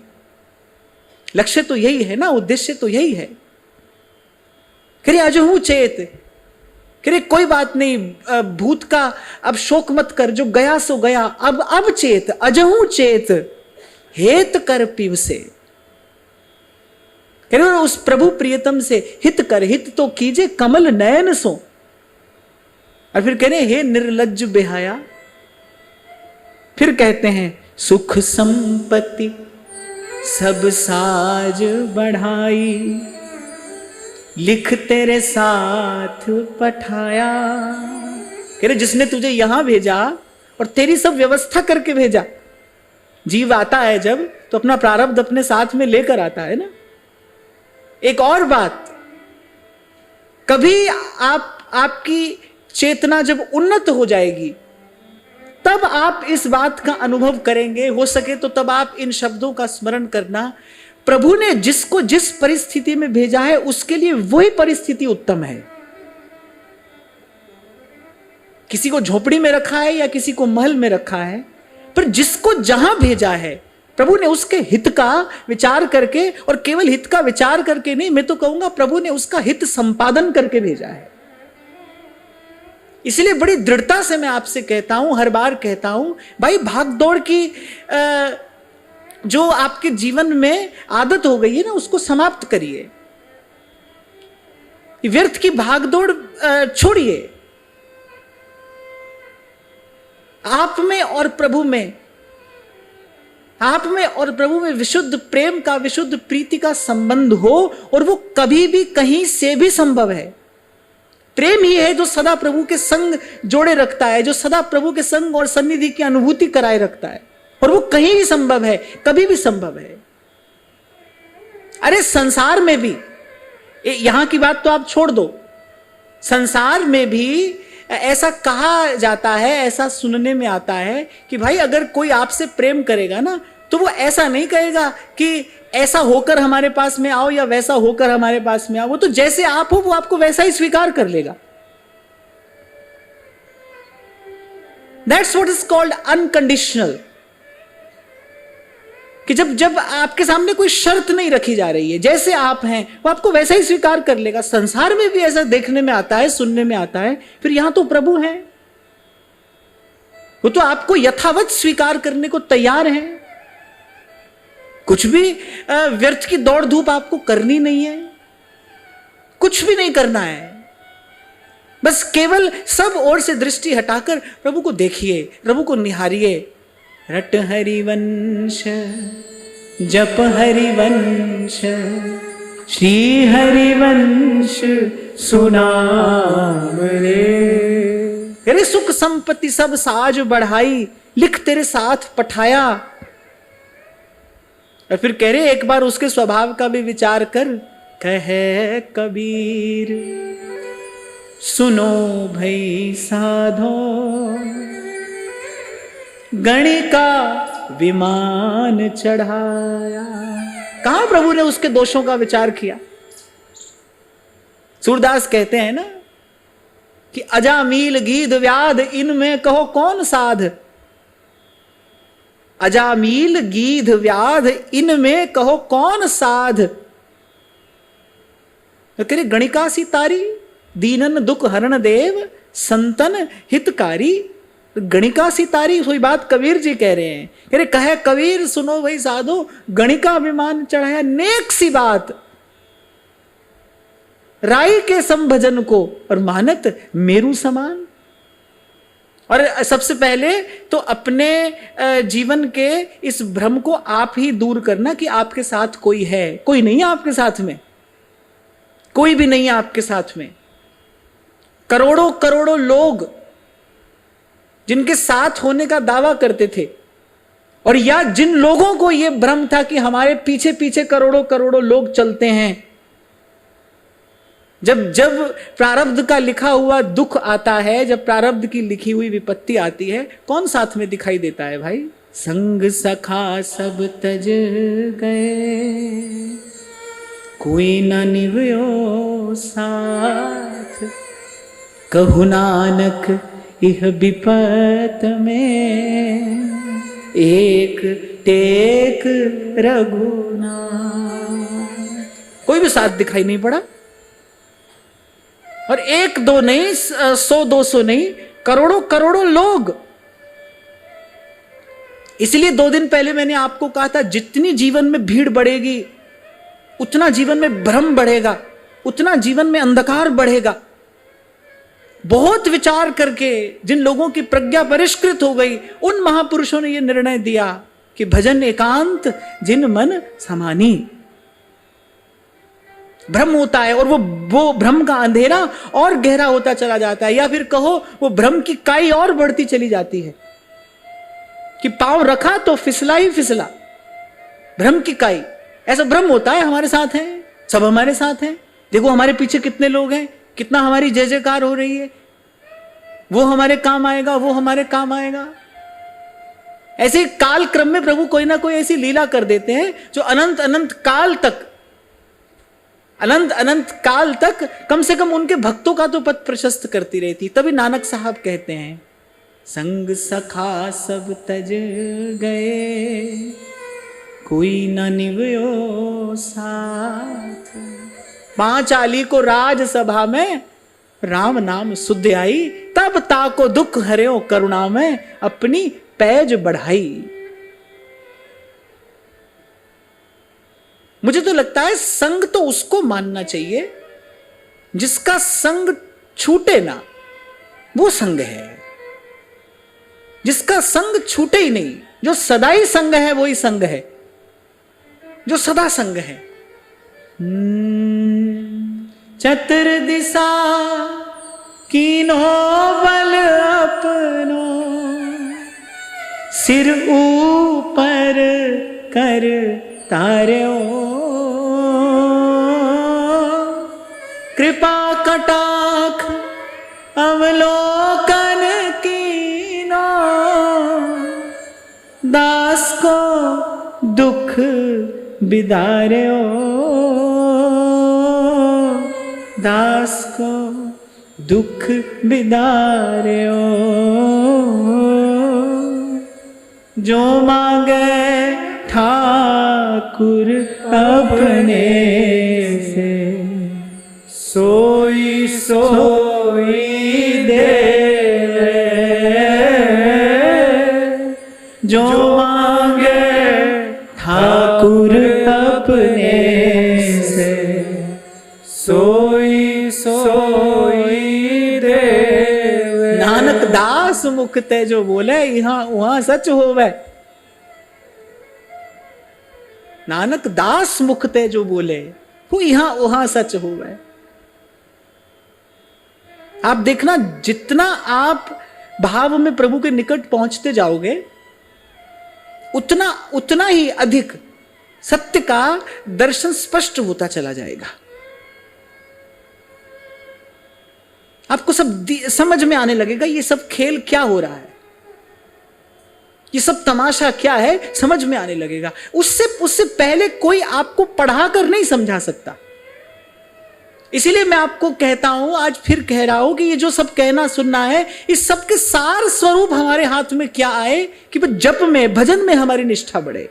लक्ष्य तो यही है ना, उद्देश्य तो यही है। करे अजहू चेत, करे कोई बात नहीं, भूत का अब शोक मत कर, जो गया सो गया, अब चेत, अजहू चेत हेत कर पिव से। कह उस प्रभु प्रियतम से हित कर, हित तो कीजे कमल नयन सो। और फिर कह रहे हे निर्लज्ज बेहाया। फिर कहते हैं सुख संपत्ति सब साज बढ़ाई, लिख तेरे साथ पठाया। कह रहे जिसने तुझे यहां भेजा और तेरी सब व्यवस्था करके भेजा। जीव आता है जब तो अपना प्रारब्ध अपने साथ में लेकर आता है ना। एक और बात, कभी आपकी चेतना जब उन्नत हो जाएगी तब आप इस बात का अनुभव करेंगे। हो सके तो तब आप इन शब्दों का स्मरण करना, प्रभु ने जिसको जिस परिस्थिति में भेजा है उसके लिए वही परिस्थिति उत्तम है। किसी को झोपड़ी में रखा है या किसी को महल में रखा है, पर जिसको जहां भेजा है प्रभु ने उसके हित का विचार करके, और केवल हित का विचार करके नहीं, मैं तो कहूंगा प्रभु ने उसका हित संपादन करके भेजा है। इसलिए बड़ी दृढ़ता से मैं आपसे कहता हूं, हर बार कहता हूं, भाई भाग दौड़ की जो आपके जीवन में आदत हो गई है ना, उसको समाप्त करिए। व्यर्थ की भागदौड़ छोड़िए। आप में और प्रभु में, आप में और प्रभु में विशुद्ध प्रेम का, विशुद्ध प्रीति का संबंध हो, और वो कभी भी कहीं से भी संभव है। प्रेम ही है जो सदा प्रभु के संग जोड़े रखता है, जो सदा प्रभु के संग और सन्निधि की अनुभूति कराए रखता है, और वो कहीं भी संभव है, कभी भी संभव है। अरे संसार में भी, यहां की बात तो आप छोड़ दो, संसार में भी ऐसा कहा जाता है, ऐसा सुनने में आता है कि भाई अगर कोई आपसे प्रेम करेगा ना, तो वो ऐसा नहीं कहेगा कि ऐसा होकर हमारे पास में आओ या वैसा होकर हमारे पास में आओ। वो तो जैसे आप हो वो आपको वैसा ही स्वीकार कर लेगा। That's what is called unconditional. कि जब आपके सामने कोई शर्त नहीं रखी जा रही है, जैसे आप हैं वो आपको वैसा ही स्वीकार कर लेगा। संसार में भी ऐसा देखने में आता है, सुनने में आता है। फिर यहां तो प्रभु हैं, वो तो आपको यथावत स्वीकार करने को तैयार हैं। कुछ भी व्यर्थ की दौड़ धूप आपको करनी नहीं है, कुछ भी नहीं करना है। बस केवल सब ओर से दृष्टि हटाकर प्रभु को देखिए, प्रभु को निहारिए। रट हरिवंश जप हरिवंश, श्री हरिवंश सुनाम रे। तेरे सुख संपत्ति सब साज बढ़ाई, लिख तेरे साथ पठाया। और फिर कह रहे एक बार उसके स्वभाव का भी विचार कर। कहे कबीर सुनो भई साधो, गणिका विमान चढ़ाया। कहां प्रभु ने उसके दोषों का विचार किया? सूरदास कहते हैं ना कि अजामील गीध व्याध इनमें कहो कौन साध। अजामील गीध व्याध इनमें कहो कौन साध। तो कह रहे गणिका सी तारी, दीनन दुख हरण देव, संतन हितकारी। गणिका सी तारी, वही बात कबीर जी कह रहे हैं। कह रहे कहे कबीर सुनो भाई साधो, गणिका विमान चढ़ाया। नेक सी बात, राई के संभजन को और मानत मेरू समान। और सबसे पहले तो अपने जीवन के इस भ्रम को आप ही दूर करना कि आपके साथ कोई है। कोई नहीं है आपके साथ में, कोई भी नहीं है आपके साथ में। करोड़ों करोड़ों लोग जिनके साथ होने का दावा करते थे, और या जिन लोगों को यह भ्रम था कि हमारे पीछे पीछे करोड़ों करोड़ों लोग चलते हैं, जब प्रारब्ध का लिखा हुआ दुख आता है, जब प्रारब्ध की लिखी हुई विपत्ति आती है, कौन साथ में दिखाई देता है भाई? संग सखा सब तज गए, कोई न निभयो साथ। कहु नानक इह विपत में, एक टेक रघुनाथ। कोई भी साथ दिखाई नहीं पड़ा। और एक दो नहीं, 100-200 नहीं, करोड़ों करोड़ों लोग। इसलिए 2 दिन पहले मैंने आपको कहा था, जितनी जीवन में भीड़ बढ़ेगी उतना जीवन में भ्रम बढ़ेगा, उतना जीवन में अंधकार बढ़ेगा। बहुत विचार करके जिन लोगों की प्रज्ञा परिष्कृत हो गई, उन महापुरुषों ने यह निर्णय दिया कि भजन एकांत जिन मन समानी। भ्रम होता है और वो भ्रम का अंधेरा और गहरा होता चला जाता है, या फिर कहो वो भ्रम की काई और बढ़ती चली जाती है कि पांव रखा तो फिसला ही फिसला। भ्रम की काई, ऐसा भ्रम होता है। हमारे साथ है, सब हमारे साथ हैं। देखो हमारे पीछे कितने लोग हैं, कितना हमारी जय जयकार हो रही है। वो हमारे काम आएगा, वो हमारे काम आएगा। ऐसे काल क्रम में प्रभु कोई ना कोई ऐसी लीला कर देते हैं जो अनंत अनंत काल तक कम से कम उनके भक्तों का तो पथ प्रशस्त करती रहती। तभी नानक साहब कहते हैं, संग सखा सब तज गए, कोई न निभयो साथ। 5 आली को राज सभा में राम नाम सुध आई, तब ताको दुख हर्यो करुणा में अपनी पैज बढ़ाई। मुझे तो लगता है संग तो उसको मानना चाहिए जिसका संग छूटे ना, वो संग है। जिसका संग छूटे ही नहीं, जो सदा ही संग है वही संग है, जो सदा संग है। चतुर दिशा कीनो बल अपनो, सिर ऊपर कर तार्यो, कृपा कटाक्ष अवलोकन कीनो, दास को दुख बिदार्यो, दास को दुख बिदार्यो, जो मांगे ठाकुर अपने से, सोई सोई देवे, जो मांगे ठाकुर अपने से, सोई सोई देवे। नानक दास मुख ते जो बोले यहाँ वहां सच होवे, नानक दास मुख ते जो बोले वो यहाँ वहां सच होवे। आप देखना, जितना आप भाव में प्रभु के निकट पहुंचते जाओगे उतना उतना ही अधिक सत्य का दर्शन स्पष्ट होता चला जाएगा। आपको सब समझ में आने लगेगा, ये सब खेल क्या हो रहा है, ये सब तमाशा क्या है, समझ में आने लगेगा। उससे पहले कोई आपको पढ़ाकर नहीं समझा सकता। इसीलिए मैं आपको कहता हूं, आज फिर कह रहा हूं कि ये जो सब कहना सुनना है, इस सब के सार स्वरूप हमारे हाथ में क्या आए कि जप में, भजन में हमारी निष्ठा बढ़े।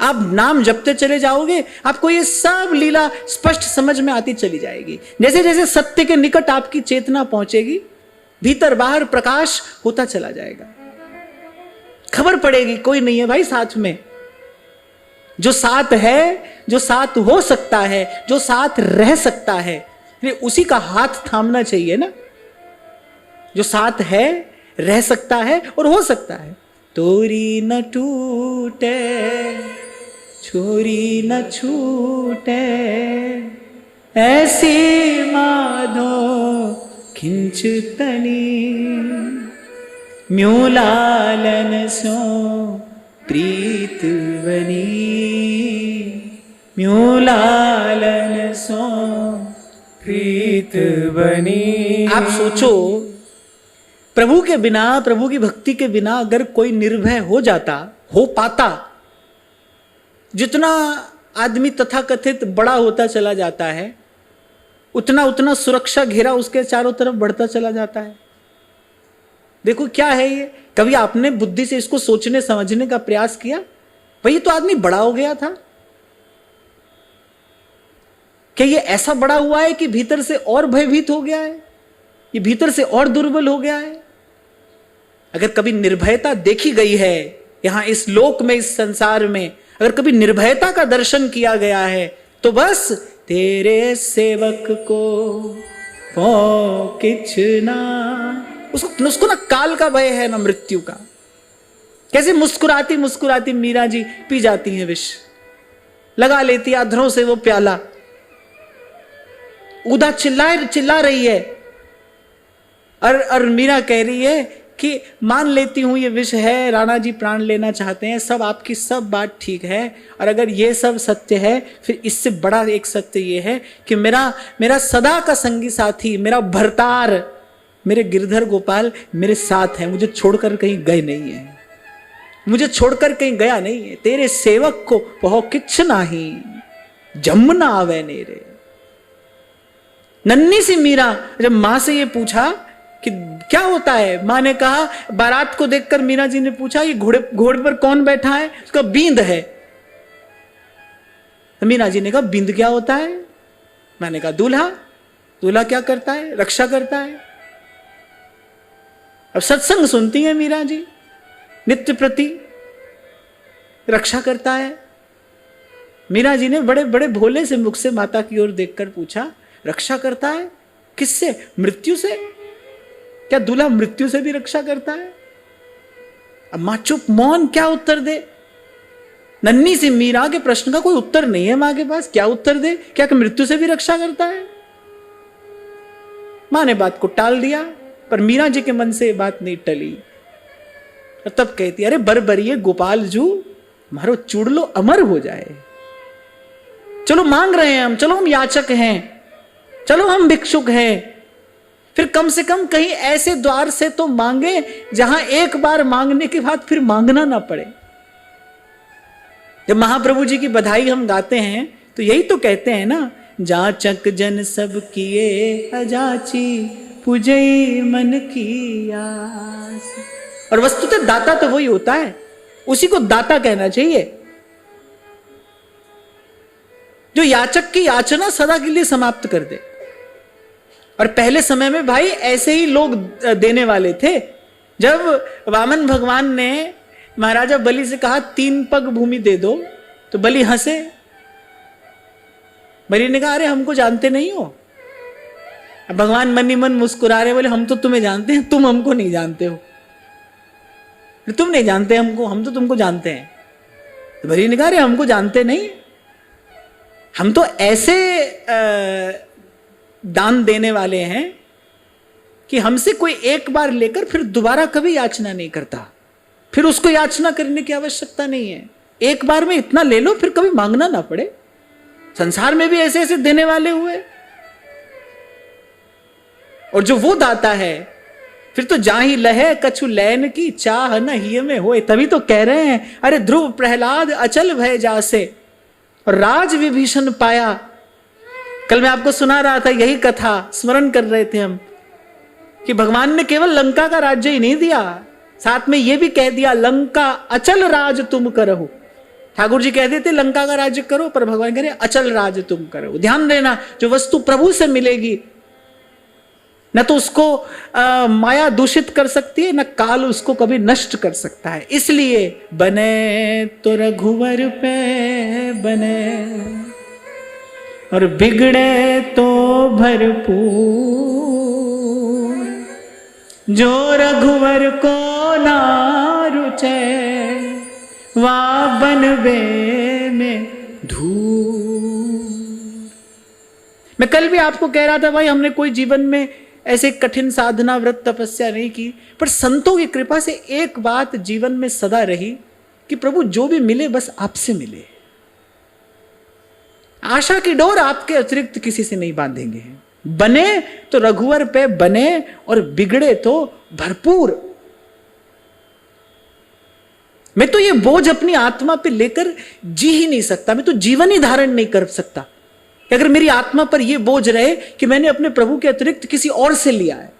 आप नाम जपते चले जाओगे, आपको ये सब लीला स्पष्ट समझ में आती चली जाएगी। जैसे जैसे सत्य के निकट आपकी चेतना पहुंचेगी, भीतर बाहर प्रकाश होता चला जाएगा। खबर पड़ेगी कोई नहीं है भाई साथ में, जो साथ है, जो साथ हो सकता है, जो साथ रह सकता है, उसी का हाथ थामना चाहिए ना। जो साथ है, रह सकता है और हो सकता है। तोरी न टूटे छोरी न छूटे, ऐसी माधो खिंचतनी, म्यों लालन सो प्रीत बनी, म्यों लालन सो प्रीत बनी। आप सोचो, प्रभु के बिना, प्रभु की भक्ति के बिना अगर कोई निर्भय हो जाता, हो पाता, जितना आदमी तथाकथित बड़ा होता चला जाता है, उतना उतना सुरक्षा घेरा उसके चारों तरफ बढ़ता चला जाता है। देखो क्या है ये, कभी आपने बुद्धि से इसको सोचने समझने का प्रयास किया? भाई तो आदमी बड़ा हो गया था, क्या ये ऐसा बड़ा हुआ है कि भीतर से और भयभीत हो गया है, ये भीतर से और दुर्बल हो गया है? अगर कभी निर्भयता देखी गई है यहां इस लोक में, इस संसार में, अगर कभी निर्भयता का दर्शन किया गया है तो बस तेरे सेवक को पो किछ ना, उसको ना काल का भय है ना मृत्यु का। कैसे मुस्कुराती मुस्कुराती मीरा जी पी जाती हैं विष, लगा लेती अधरों से वो प्याला, उदा चिल्ला रही है, और मीरा कह रही है कि मान लेती हूं ये विष है, राणा जी प्राण लेना चाहते हैं, सब आपकी सब बात ठीक है, और अगर ये सब सत्य है फिर इससे बड़ा एक सत्य ये है कि मेरा सदा का संगी साथी, मेरा भरतार, मेरे गिरधर गोपाल मेरे साथ है, मुझे छोड़कर कहीं गए नहीं है, मुझे छोड़कर कहीं गया नहीं है। तेरे सेवक को बहु किछ नाही, जमुना आवे नेरे। नन्ही सी मीरा जब मां से ये पूछा कि क्या होता है, मां ने कहा, बारात को देखकर मीरा जी ने पूछा ये घोड़े पर कौन बैठा है? उसका बींद है। तो मीरा जी ने कहा बींद क्या होता है? मैंने कहा दूल्हा। दूल्हा क्या करता है? रक्षा करता है। अब सत्संग सुनती है मीरा जी, नित्य प्रति रक्षा करता है। मीरा जी ने बड़े बड़े भोले से मुख से माता की ओर देखकर पूछा, रक्षा करता है किससे? मृत्यु से। क्या दूल्हा मृत्यु से भी रक्षा करता है? अब मां चुप, मौन, क्या उत्तर दे? नन्ही सी मीरा के प्रश्न का कोई उत्तर नहीं है मां के पास, क्या उत्तर दे? क्या मृत्यु से भी रक्षा करता है? मां ने बात को टाल दिया, पर मीरा जी के मन से बात नहीं टली। और तब कहती, अरे बरबरिए गोपाल जू, मारो चूड़ लो, अमर हो जाए। चलो मांग रहे हैं हम, चलो हम याचक हैं, चलो हम भिक्षुक हैं, फिर कम से कम कहीं ऐसे द्वार से तो मांगे जहां एक बार मांगने के बाद फिर मांगना ना पड़े। जब महाप्रभु जी की बधाई हम गाते हैं तो यही तो कहते हैं ना, जाचक जन सब किए अजाची, पूजई मन की आस। और वस्तुतः दाता तो वही होता है, उसी को दाता कहना चाहिए, जो याचक की याचना सदा के लिए समाप्त कर दे। और पहले समय में भाई ऐसे ही लोग देने वाले थे। जब वामन भगवान ने महाराजा बलि से कहा 3 पग भूमि दे दो, तो बलि हंसे। बलि ने कहा, अरे हमको जानते नहीं हो। अब भगवान मन ही मन मुस्कुरा रहे, बोले हम तो तुम्हें जानते हैं, तुम हमको नहीं जानते हो। तुम नहीं जानते हमको, हम तो तुमको जानते हैं। तो बलि ने कहा, अरे हमको जानते नहीं, हम तो ऐसे दान देने वाले हैं कि हमसे कोई एक बार लेकर फिर दोबारा कभी याचना नहीं करता, फिर उसको याचना करने की आवश्यकता नहीं है। एक बार में इतना ले लो, फिर कभी मांगना ना पड़े। संसार में भी ऐसे ऐसे देने वाले हुए, और जो वो दाता है, फिर तो जाही लहे कछु लैन की चाह न हिय में होए। तभी तो कह रहे हैं, अरे ध्रुव प्रहलाद अचल भय जासे और राज विभीषण पाया। कल मैं आपको सुना रहा था यही कथा, स्मरण कर रहे थे हम, कि भगवान ने केवल लंका का राज्य ही नहीं दिया, साथ में यह भी कह दिया, लंका अचल राज तुम करो। ठाकुर जी कह देते लंका का राज्य करो, पर भगवान कह रहे अचल राज तुम करो। ध्यान देना, जो वस्तु प्रभु से मिलेगी न तो उसको माया दूषित कर सकती है, न काल उसको कभी नष्ट कर सकता है। इसलिए बने तो रघुवर पे बने और बिगड़े तो भरपूर, जो रघुवर को ना रुचे वा बनवे में धूल। मैं कल भी आपको कह रहा था, भाई हमने कोई जीवन में ऐसे कठिन साधना व्रत तपस्या नहीं की, पर संतों की कृपा से एक बात जीवन में सदा रही कि प्रभु जो भी मिले बस आपसे मिले। आशा की डोर आपके अतिरिक्त किसी से नहीं बांधेंगे। बने तो रघुवर पे बने और बिगड़े तो भरपूर। मैं तो ये बोझ अपनी आत्मा पे लेकर जी ही नहीं सकता, मैं तो जीवन ही धारण नहीं कर सकता कि अगर मेरी आत्मा पर यह बोझ रहे कि मैंने अपने प्रभु के अतिरिक्त किसी और से लिया है।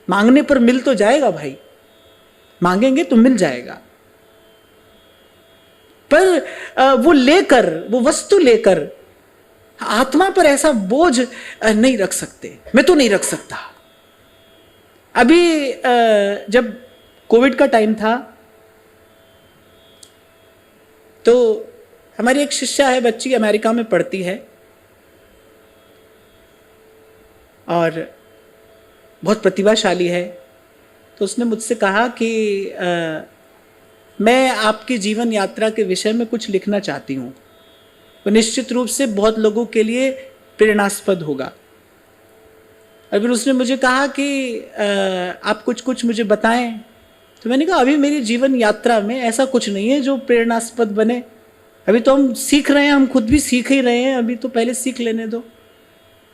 मांगने पर मिल तो जाएगा भाई, मांगेंगे तो मिल जाएगा, पर वो लेकर, वो वस्तु लेकर आत्मा पर ऐसा बोझ नहीं रख सकते। मैं तो नहीं रख सकता। अभी जब कोविड का टाइम था तो हमारी एक शिष्या है, बच्ची अमेरिका में पढ़ती है और बहुत प्रतिभाशाली है। तो उसने मुझसे कहा कि मैं आपकी जीवन यात्रा के विषय में कुछ लिखना चाहती हूँ, वो निश्चित रूप से बहुत लोगों के लिए प्रेरणास्पद होगा। और फिर उसने मुझे कहा कि आप कुछ मुझे बताएं। तो मैंने कहा अभी मेरी जीवन यात्रा में ऐसा कुछ नहीं है जो प्रेरणास्पद बने। अभी तो हम सीख रहे हैं, हम खुद भी सीख ही रहे हैं, अभी तो पहले सीख लेने दो।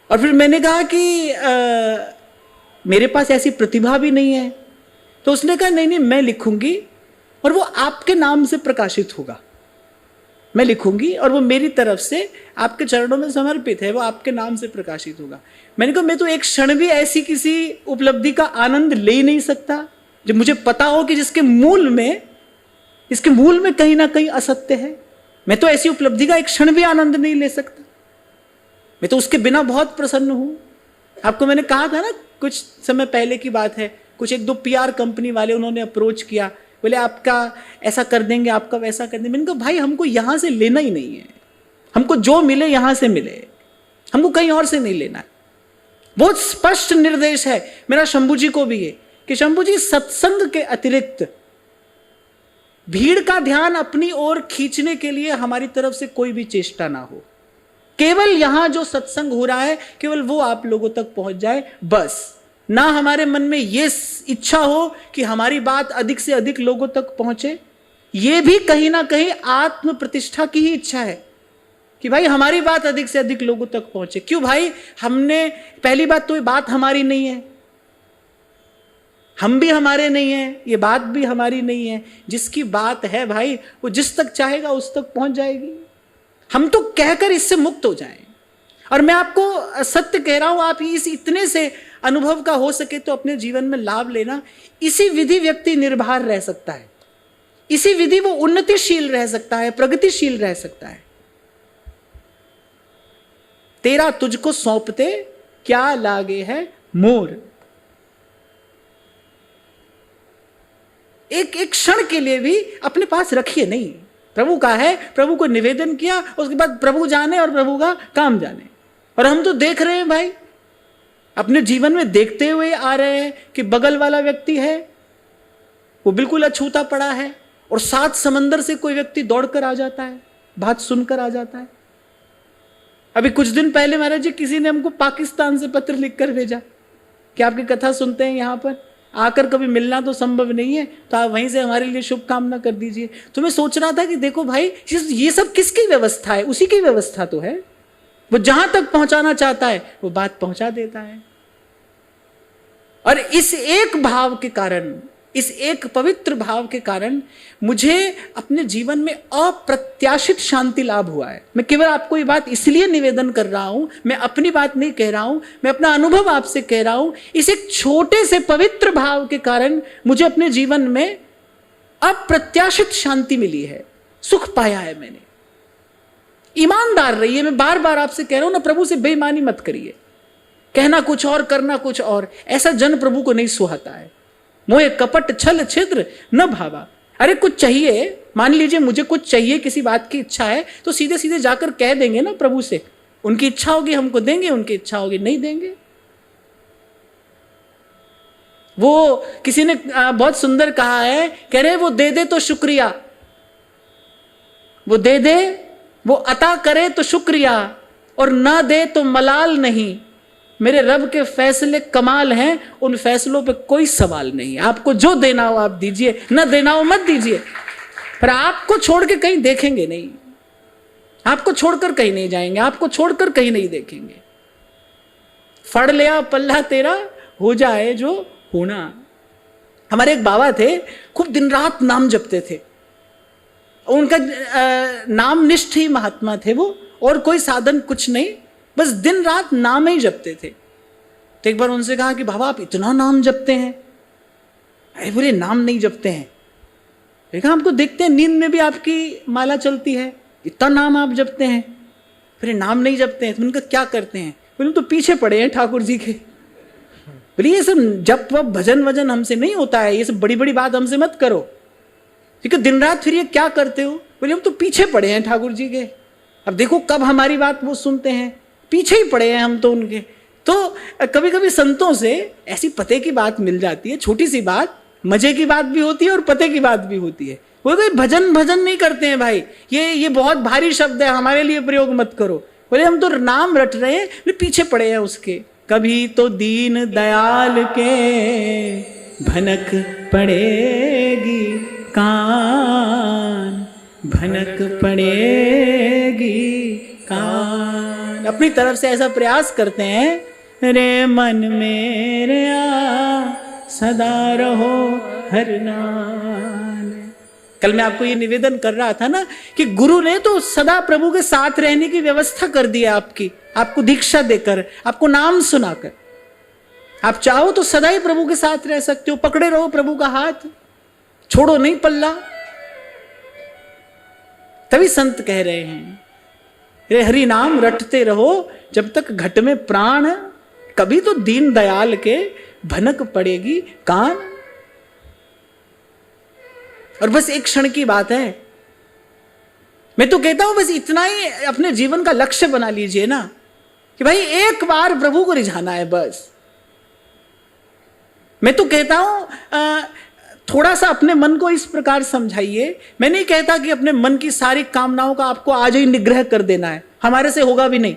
और फिर मैंने कहा कि मेरे पास ऐसी प्रतिभा भी नहीं है। तो उसने कहा नहीं मैं लिखूंगी और वो आपके नाम से प्रकाशित होगा। मैं लिखूंगी और वो मेरी तरफ से आपके चरणों में समर्पित है, वो आपके नाम से प्रकाशित होगा। मैंने कहा मैं तो एक क्षण भी ऐसी किसी उपलब्धि का आनंद ले ही नहीं सकता जब मुझे पता हो कि इसके मूल में कहीं ना कहीं असत्य है। मैं तो ऐसी उपलब्धि का एक क्षण भी आनंद नहीं ले सकता। मैं तो उसके बिना बहुत प्रसन्न हूं। आपको मैंने कहा था ना, कुछ समय पहले की बात है, कुछ 1-2 PR कंपनी वाले उन्होंने अप्रोच किया, बोले आपका ऐसा कर देंगे, आपका वैसा कर देंगे। मैंने कहा भाई हमको यहां से लेना ही नहीं है, हमको जो मिले यहां से मिले, हमको कहीं और से नहीं लेना है। बहुत स्पष्ट निर्देश है मेरा शंभू जी को भी है कि शंभू जी सत्संग के अतिरिक्त भीड़ का ध्यान अपनी ओर खींचने के लिए हमारी तरफ से कोई भी चेष्टा ना हो। केवल यहां जो सत्संग हो रहा है केवल वो आप लोगों तक पहुंच जाए बस। ना हमारे मन में ये इच्छा हो कि हमारी बात अधिक से अधिक लोगों तक पहुंचे। ये भी कहीं ना कहीं आत्म प्रतिष्ठा की ही इच्छा है कि भाई हमारी बात अधिक से अधिक लोगों तक पहुंचे। क्यों भाई, हमने पहली बात तो ये बात हमारी नहीं है, हम भी हमारे नहीं है, ये बात भी हमारी नहीं है। जिसकी बात है भाई वो जिस तक चाहेगा उस तक पहुंच जाएगी। हम तो कहकर इससे मुक्त हो जाएं। और मैं आपको सत्य कह रहा हूं, आप इस इतने से अनुभव का हो सके तो अपने जीवन में लाभ लेना। इसी विधि व्यक्ति निर्भर रह सकता है, इसी विधि वो उन्नतिशील रह सकता है, प्रगतिशील रह सकता है। तेरा तुझको सौंपते क्या लागे है मोर। एक एक क्षण के लिए भी अपने पास रखिए नहीं। प्रभु का है, प्रभु को निवेदन किया, उसके बाद प्रभु जाने और प्रभु का काम जाने। और हम तो देख रहे हैं भाई, अपने जीवन में देखते हुए आ रहे हैं कि बगल वाला व्यक्ति है वो बिल्कुल अछूता पड़ा है और 7 समंदर से कोई व्यक्ति दौड़कर आ जाता है, बात सुनकर आ जाता है। अभी कुछ दिन पहले महाराज जी किसी ने हमको पाकिस्तान से पत्र लिखकर भेजा कि आपकी कथा सुनते हैं, यहाँ पर आकर कभी मिलना तो संभव नहीं है, तो आप वहीं से हमारे लिए शुभकामना कर दीजिए। तो मैं सोच रहा था कि देखो भाई ये सब किसकी व्यवस्था है, उसी की व्यवस्था तो है। वो जहां तक पहुंचाना चाहता है वो बात पहुंचा देता है। और इस एक भाव के कारण, इस एक पवित्र भाव के कारण मुझे अपने जीवन में अप्रत्याशित शांति लाभ हुआ है। मैं केवल आपको ये बात इसलिए निवेदन कर रहा हूं, मैं अपनी बात नहीं कह रहा हूं, मैं अपना अनुभव आपसे कह रहा हूं। इस एक छोटे से पवित्र भाव के कारण मुझे अपने जीवन में अप्रत्याशित शांति मिली है, सुख पाया है मैंने। ईमानदार रहिए, मैं बार बार आपसे कह रहा हूं ना, प्रभु से बेईमानी मत करिए। कहना कुछ और करना कुछ और, ऐसा जन प्रभु को नहीं सुहाता है। मोहे कपट छल छिद्र न भावा। अरे कुछ चाहिए, मान लीजिए मुझे कुछ चाहिए, किसी बात की इच्छा है, तो सीधे सीधे जाकर कह देंगे ना प्रभु से। उनकी इच्छा होगी हमको देंगे, उनकी इच्छा होगी नहीं देंगे। वो किसी ने बहुत सुंदर कहा है, कह रहे वो दे दे तो शुक्रिया, वो दे दे, वो अता करे तो शुक्रिया, और ना दे तो मलाल नहीं। मेरे रब के फैसले कमाल हैं, उन फैसलों पे कोई सवाल नहीं। आपको जो देना हो आप दीजिए, ना देना हो मत दीजिए, पर आपको छोड़ के कहीं देखेंगे नहीं, आपको छोड़कर कहीं नहीं जाएंगे, आपको छोड़कर कहीं नहीं देखेंगे। फड़ लिया पल्ला तेरा, हो जाए जो होना। हमारे एक बाबा थे, खूब दिन रात नाम जपते थे। उनका नाम निष्ठ ही महात्मा थे वो, और कोई साधन कुछ नहीं, बस दिन रात नाम ही जपते थे। तो एक बार उनसे कहा कि बाबा आप इतना नाम जपते हैं? अरे बोले नाम नहीं जपते हैं। देखा हमको देखते हैं नींद में भी आपकी माला चलती है, इतना नाम आप जपते हैं, फिर नाम नहीं जपते हैं। तो उनका क्या करते हैं? बोले तो पीछे पड़े हैं ठाकुर जी के। बोले ये सब जप वप भजन वजन हमसे नहीं होता है, ये सब बड़ी बड़ी बात हमसे मत करो। ठीक है, दिन रात फिर ये क्या करते हो? बोले हम तो पीछे पड़े हैं ठाकुर जी के, अब देखो कब हमारी बात वो सुनते हैं, पीछे ही पड़े हैं हम तो उनके। तो कभी कभी संतों से ऐसी पते की बात मिल जाती है, छोटी सी बात, मजे की बात भी होती है और पते की बात भी होती है। वो कोई भजन भजन नहीं करते हैं भाई, ये बहुत भारी शब्द है, हमारे लिए प्रयोग मत करो। बोले हम तो नाम रट रहे हैं, पीछे पड़े हैं उसके। कभी तो दीन दयाल के भनक पड़ेगी कान, भनक पड़ेगी कान। अपनी तरफ से ऐसा प्रयास करते हैं, रे मन मेरे सदा रहो हर नाम। कल मैं आपको ये निवेदन कर रहा था ना कि गुरु ने तो सदा प्रभु के साथ रहने की व्यवस्था कर दी है आपकी, आपको दीक्षा देकर, आपको नाम सुनाकर। आप चाहो तो सदा ही प्रभु के साथ रह सकते हो, पकड़े रहो प्रभु का हाथ, छोड़ो नहीं पल्ला। तभी संत कह रहे हैं रे हरि नाम रटते रहो जब तक घट में प्राण, कभी तो दीन दयाल के भनक पड़ेगी कान। और बस एक क्षण की बात है, मैं तो कहता हूं बस इतना ही अपने जीवन का लक्ष्य बना लीजिए ना कि भाई एक बार प्रभु को रिझाना है बस। मैं तो कहता हूं थोड़ा सा अपने मन को इस प्रकार समझाइए। मैं नहीं कहता कि अपने मन की सारी कामनाओं का आपको आज ही निग्रह कर देना है, हमारे से होगा भी नहीं,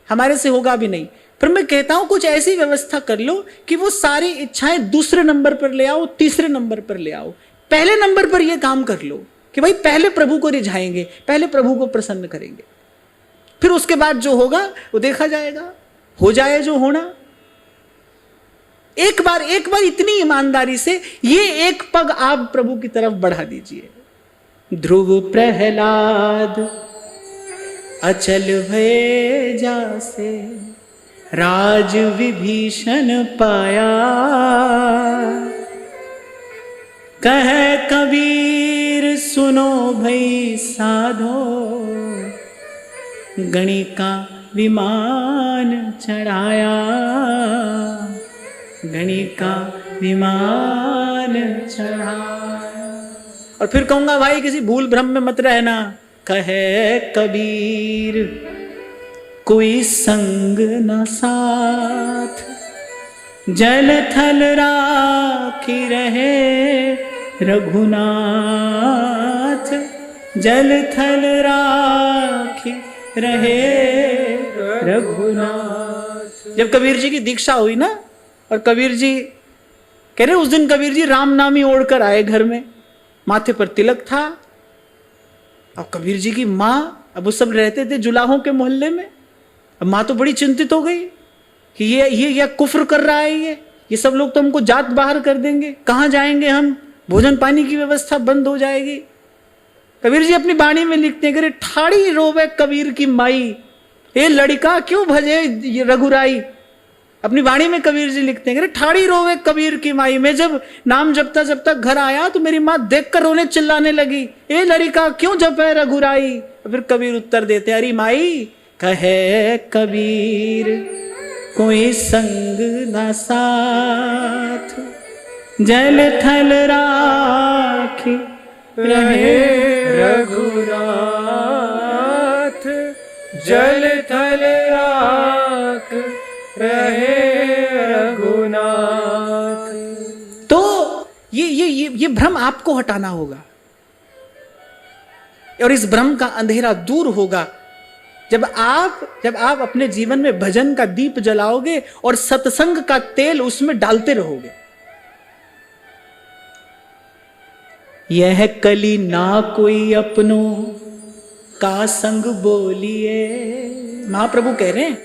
हमारे से होगा भी नहीं। पर मैं कहता हूं कुछ ऐसी व्यवस्था कर लो कि वो सारी इच्छाएं दूसरे नंबर पर ले आओ, तीसरे नंबर पर ले आओ। पहले नंबर पर यह काम कर लो कि भाई पहले प्रभु को रिझाएंगे, पहले प्रभु को प्रसन्न करेंगे, फिर उसके बाद जो होगा वो देखा जाएगा, हो जाए जो होना। एक बार इतनी ईमानदारी से ये एक पग आप प्रभु की तरफ बढ़ा दीजिए। ध्रुव प्रहलाद अचल भय जासे, राज विभीषण पाया। कह कबीर सुनो भई साधो, गणिका विमान चढ़ाया। गणिका विमान चढ़ाया। और फिर कहूंगा भाई किसी भूल भ्रम में मत रहना। कहे कबीर कोई संग न साथ, जल थल राखी रहे रघुनाथ। जल थल राखी रहे रघुनाथ। जब कबीर जी की दीक्षा हुई ना, और कबीर जी कह रहे उस दिन कबीर जी राम नामी ओढ़कर आए घर में, माथे पर तिलक था। अब कबीर जी की माँ, अब वो सब रहते थे जुलाहों के मोहल्ले में, अब माँ तो बड़ी चिंतित हो गई कि ये कुफ्र कर रहा है, ये सब लोग तो हमको जात बाहर कर देंगे, कहाँ जाएंगे हम, भोजन पानी की व्यवस्था बंद हो जाएगी। कबीर जी अपनी बाणी में लिखते हैं, ठाड़ी रोवे कबीर की माई, ये लड़का क्यों भजे रघुराई। अपनी वाणी में कबीर जी लिखते हैं, ठाड़ी रोवे कबीर की माई। मैं जब नाम जपता घर आया तो मेरी माँ देखकर रोने चिल्लाने लगी, ए लड़का क्यों जपे रघुराई। फिर कबीर उत्तर देते, अरे माई कहे कबीर कोई संग न साथ, जल थल राखी रहे रघुनाथ। जल थल राख रहे रघुनाथ। तो ये भ्रम आपको हटाना होगा, और इस भ्रम का अंधेरा दूर होगा जब आप अपने जीवन में भजन का दीप जलाओगे और सत्संग का तेल उसमें डालते रहोगे। यह कली ना कोई अपनों का संग बोलिए। महाप्रभु कह रहे हैं,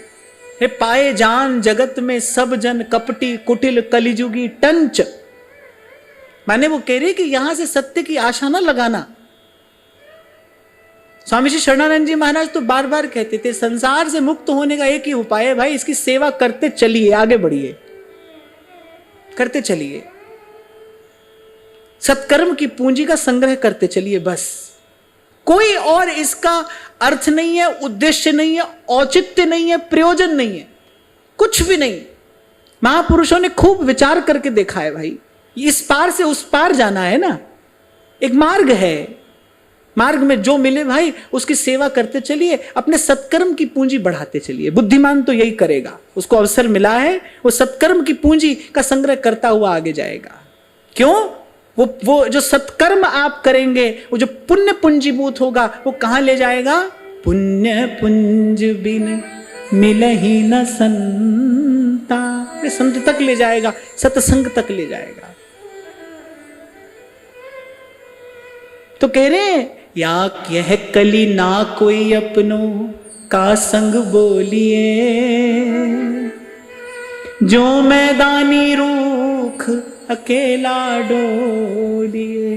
हे पाए जान जगत में सब जन कपटी कुटिल कलिजुगी टंच। माने वो कह रहे कि यहां से सत्य की आशा ना लगाना। स्वामी श्री शरणानंद जी महाराज तो बार बार कहते थे, संसार से मुक्त होने का एक ही उपाय है भाई, इसकी सेवा करते चलिए, आगे बढ़िए, करते चलिए, सत्कर्म की पूंजी का संग्रह करते चलिए, बस। कोई और इसका अर्थ नहीं है, उद्देश्य नहीं है, औचित्य नहीं है, प्रयोजन नहीं है, कुछ भी नहीं। महापुरुषों ने खूब विचार करके देखा है भाई, इस पार से उस पार जाना है ना, एक मार्ग है, मार्ग में जो मिले भाई उसकी सेवा करते चलिए, अपने सत्कर्म की पूंजी बढ़ाते चलिए। बुद्धिमान तो यही करेगा, उसको अवसर मिला है, वो सत्कर्म की पूंजी का संग्रह करता हुआ आगे जाएगा। क्यों? वो जो सत्कर्म आप करेंगे, वो जो पुण्य पूंजीभूत होगा, वो कहां ले जाएगा? पुण्य पुंज बिन मिलहि न संता, संत तक ले जाएगा, सत्संग तक ले जाएगा। तो कह रहे हैं, या यह कली ना कोई अपनों का संग बोलिए, जो मैदानी रूख अकेला डोलिए।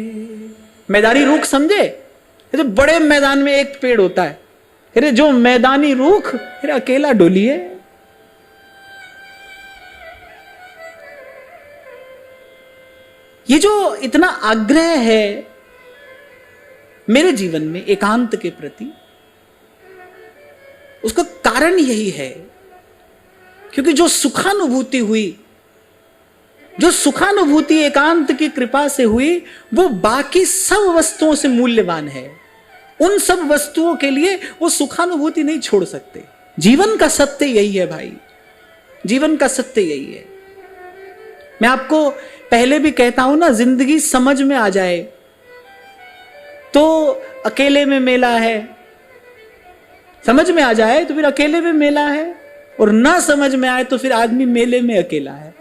मैदानी रूख समझे? तो बड़े मैदान में एक पेड़ होता है, अरे जो मैदानी रूख फिर अकेला डोलिए। ये जो इतना आग्रह है मेरे जीवन में एकांत के प्रति, उसका कारण यही है क्योंकि जो सुखानुभूति हुई, जो सुखानुभूति एकांत की कृपा से हुई, वो बाकी सब वस्तुओं से मूल्यवान है। उन सब वस्तुओं के लिए वो सुखानुभूति नहीं छोड़ सकते। जीवन का सत्य यही है भाई, जीवन का सत्य यही है। मैं आपको पहले भी कहता हूं ना, जिंदगी समझ में आ जाए तो अकेले में मेला है, समझ में आ जाए तो फिर अकेले में मेला है, और ना समझ में आए तो फिर आदमी मेले में अकेला है।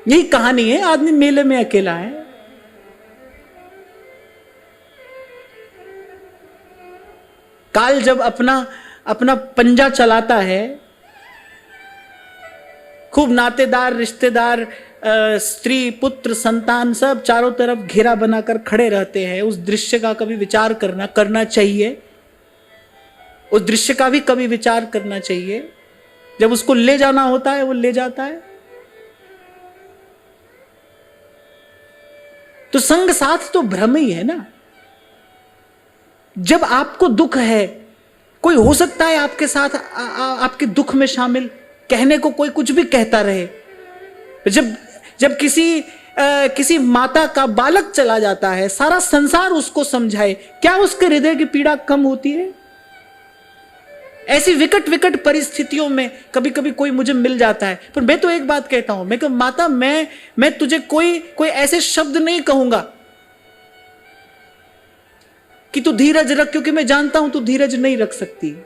यही कहानी है, आदमी मेले में अकेला है। काल जब अपना पंजा चलाता है, खूब नातेदार, रिश्तेदार, स्त्री, पुत्र, संतान सब चारों तरफ घेरा बनाकर खड़े रहते हैं। उस दृश्य का कभी विचार करना चाहिए, उस दृश्य का भी कभी विचार करना चाहिए। जब उसको ले जाना होता है वो ले जाता है। तो संग साथ तो भ्रम ही है ना। जब आपको दुख है, कोई हो सकता है आपके साथ आपके दुख में शामिल, कहने को कोई कुछ भी कहता रहे। जब किसी माता का बालक चला जाता है, सारा संसार उसको समझाए, क्या उसके हृदय की पीड़ा कम होती है? ऐसी विकट परिस्थितियों में कभी कभी कोई मुझे मिल जाता है, पर मैं तो एक बात कहता हूं, मैं माता, मैं तुझे कोई ऐसे शब्द नहीं कहूंगा कि तू धीरज रख, क्योंकि मैं जानता हूं तू धीरज नहीं रख सकती।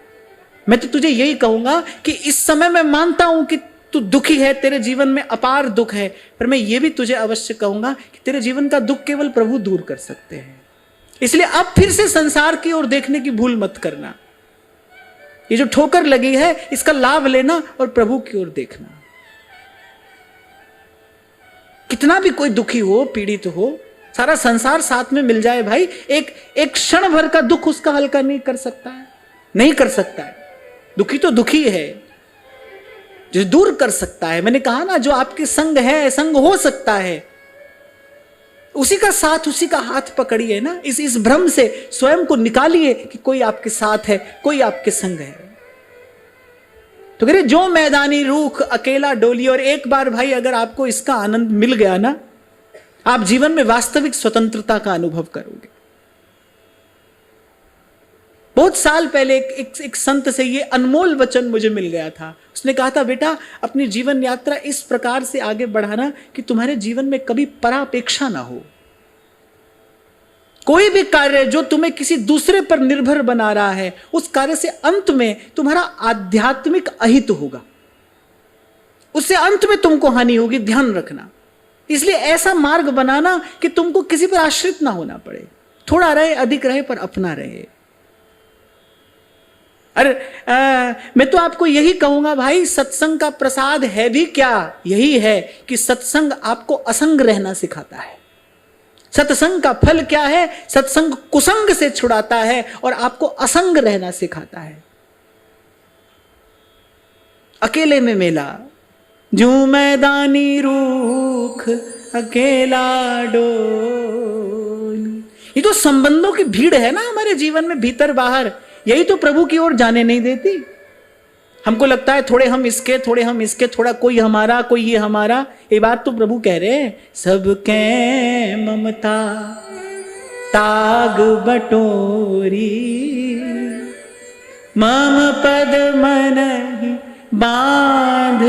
मैं तो तुझे यही कहूंगा कि इस समय मैं मानता हूं कि तू दुखी है, तेरे जीवन में अपार दुख है, पर मैं ये भी तुझे अवश्य कहूंगा कि तेरे जीवन का दुख केवल प्रभु दूर कर सकते हैं। इसलिए अब फिर से संसार की ओर देखने की भूल मत करना। ये जो ठोकर लगी है इसका लाभ लेना और प्रभु की ओर देखना। कितना भी कोई दुखी हो, पीड़ित हो, सारा संसार साथ में मिल जाए भाई, एक क्षण भर का दुख उसका हल्का नहीं कर सकता है, नहीं कर सकता है। दुखी तो दुखी है, जो दूर कर सकता है। मैंने कहा ना, जो आपके संग है, संग हो सकता है, उसी का साथ, उसी का हाथ पकड़िए ना। इस भ्रम से स्वयं को निकालिए कि कोई आपके साथ है, कोई आपके संग है। तो कह रहे, जो मैदानी रूख अकेला डोली। और एक बार भाई अगर आपको इसका आनंद मिल गया ना, आप जीवन में वास्तविक स्वतंत्रता का अनुभव करोगे। बहुत साल पहले एक संत से ये अनमोल वचन मुझे मिल गया था। उसने कहा था, बेटा अपनी जीवन यात्रा इस प्रकार से आगे बढ़ाना कि तुम्हारे जीवन में कभी परापेक्षा ना हो। कोई भी कार्य जो तुम्हें किसी दूसरे पर निर्भर बना रहा है, उस कार्य से अंत में तुम्हारा आध्यात्मिक अहित होगा, उससे अंत में तुमको हानि होगी, ध्यान रखना। इसलिए ऐसा मार्ग बनाना कि तुमको किसी पर आश्रित ना होना पड़े। थोड़ा रहे, अधिक रहे, पर अपना रहे। अरे मैं तो आपको यही कहूंगा भाई, सत्संग का प्रसाद है भी क्या? यही है कि सत्संग आपको असंग रहना सिखाता है। सत्संग का फल क्या है? सत्संग कुसंग से छुड़ाता है और आपको असंग रहना सिखाता है। अकेले में मेला, जो मैदानी रूख अकेला डोल। ये तो संबंधों की भीड़ है ना हमारे जीवन में, भीतर बाहर, यही तो प्रभु की ओर जाने नहीं देती। हमको लगता है थोड़े हम इसके, थोड़े हम इसके, थोड़ा कोई हमारा, कोई ये हमारा। ये बात तो प्रभु कह रहे हैं, सबके ममता ताग बटोरी, मम पद मन ही बांध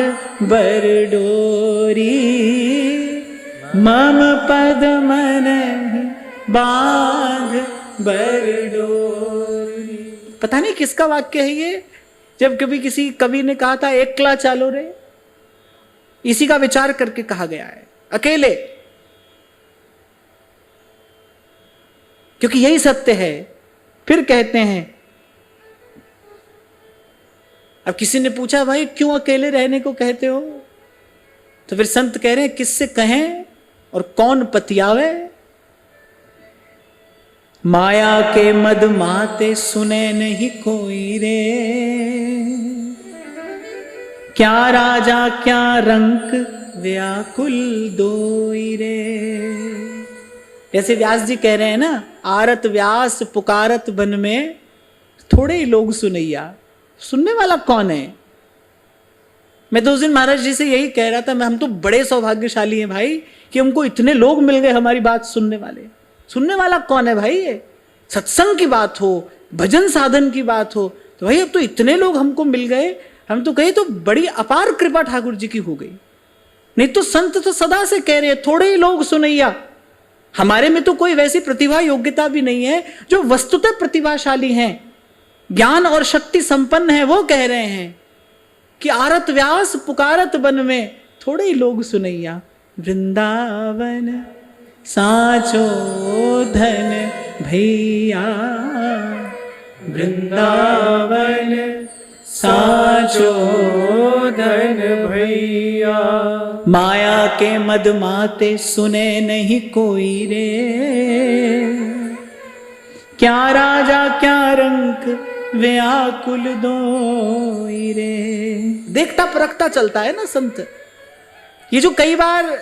बरडोरी, मम पद मन ही बांध बरडोरी। पता नहीं किसका वाक्य है ये। जब कभी किसी कवि ने कहा था, एकला चालो रे, इसी का विचार करके कहा गया है, अकेले। क्योंकि यही सत्य है। फिर कहते हैं, अब किसी ने पूछा, भाई क्यों अकेले रहने को कहते हो? तो फिर संत कह रहे हैं, किससे कहें और कौन पतियावे? माया के मद माते सुने नहीं कोई रे, क्या राजा क्या रंक व्याकुल दोई रे। जैसे व्यास जी कह रहे हैं ना, आरत व्यास पुकारत बन में, थोड़े ही लोग सुनैया। सुनने वाला कौन है? मैं तो उस दिन महाराज जी से यही कह रहा था, हम तो बड़े सौभाग्यशाली हैं भाई कि हमको इतने लोग मिल गए हमारी बात सुनने वाले। सुनने वाला कौन है भाई? ये सत्संग की बात हो, भजन साधन की बात हो, तो भाई अब तो इतने लोग हमको मिल गए। हम तो कहे तो बड़ी अपार कृपा ठाकुर जी की हो गई। नहीं तो संत तो सदा से कह रहे हैं, थोड़े ही लोग सुनैया। हमारे में तो कोई वैसी प्रतिभा योग्यता भी नहीं है। जो वस्तुतः प्रतिभाशाली हैं, ज्ञान और शक्ति संपन्न है, वो कह रहे हैं कि आरत व्यास पुकारत बन में, थोड़े ही लोग सुनैया। वृंदावन साचो धन भैया, वृंदावन साचो धन भैया। माया के मद माते सुने नहीं कोई रे, क्या राजा क्या रंक व्याकुल दोई रे। देखता परखता चलता है ना संत। ये जो कई बार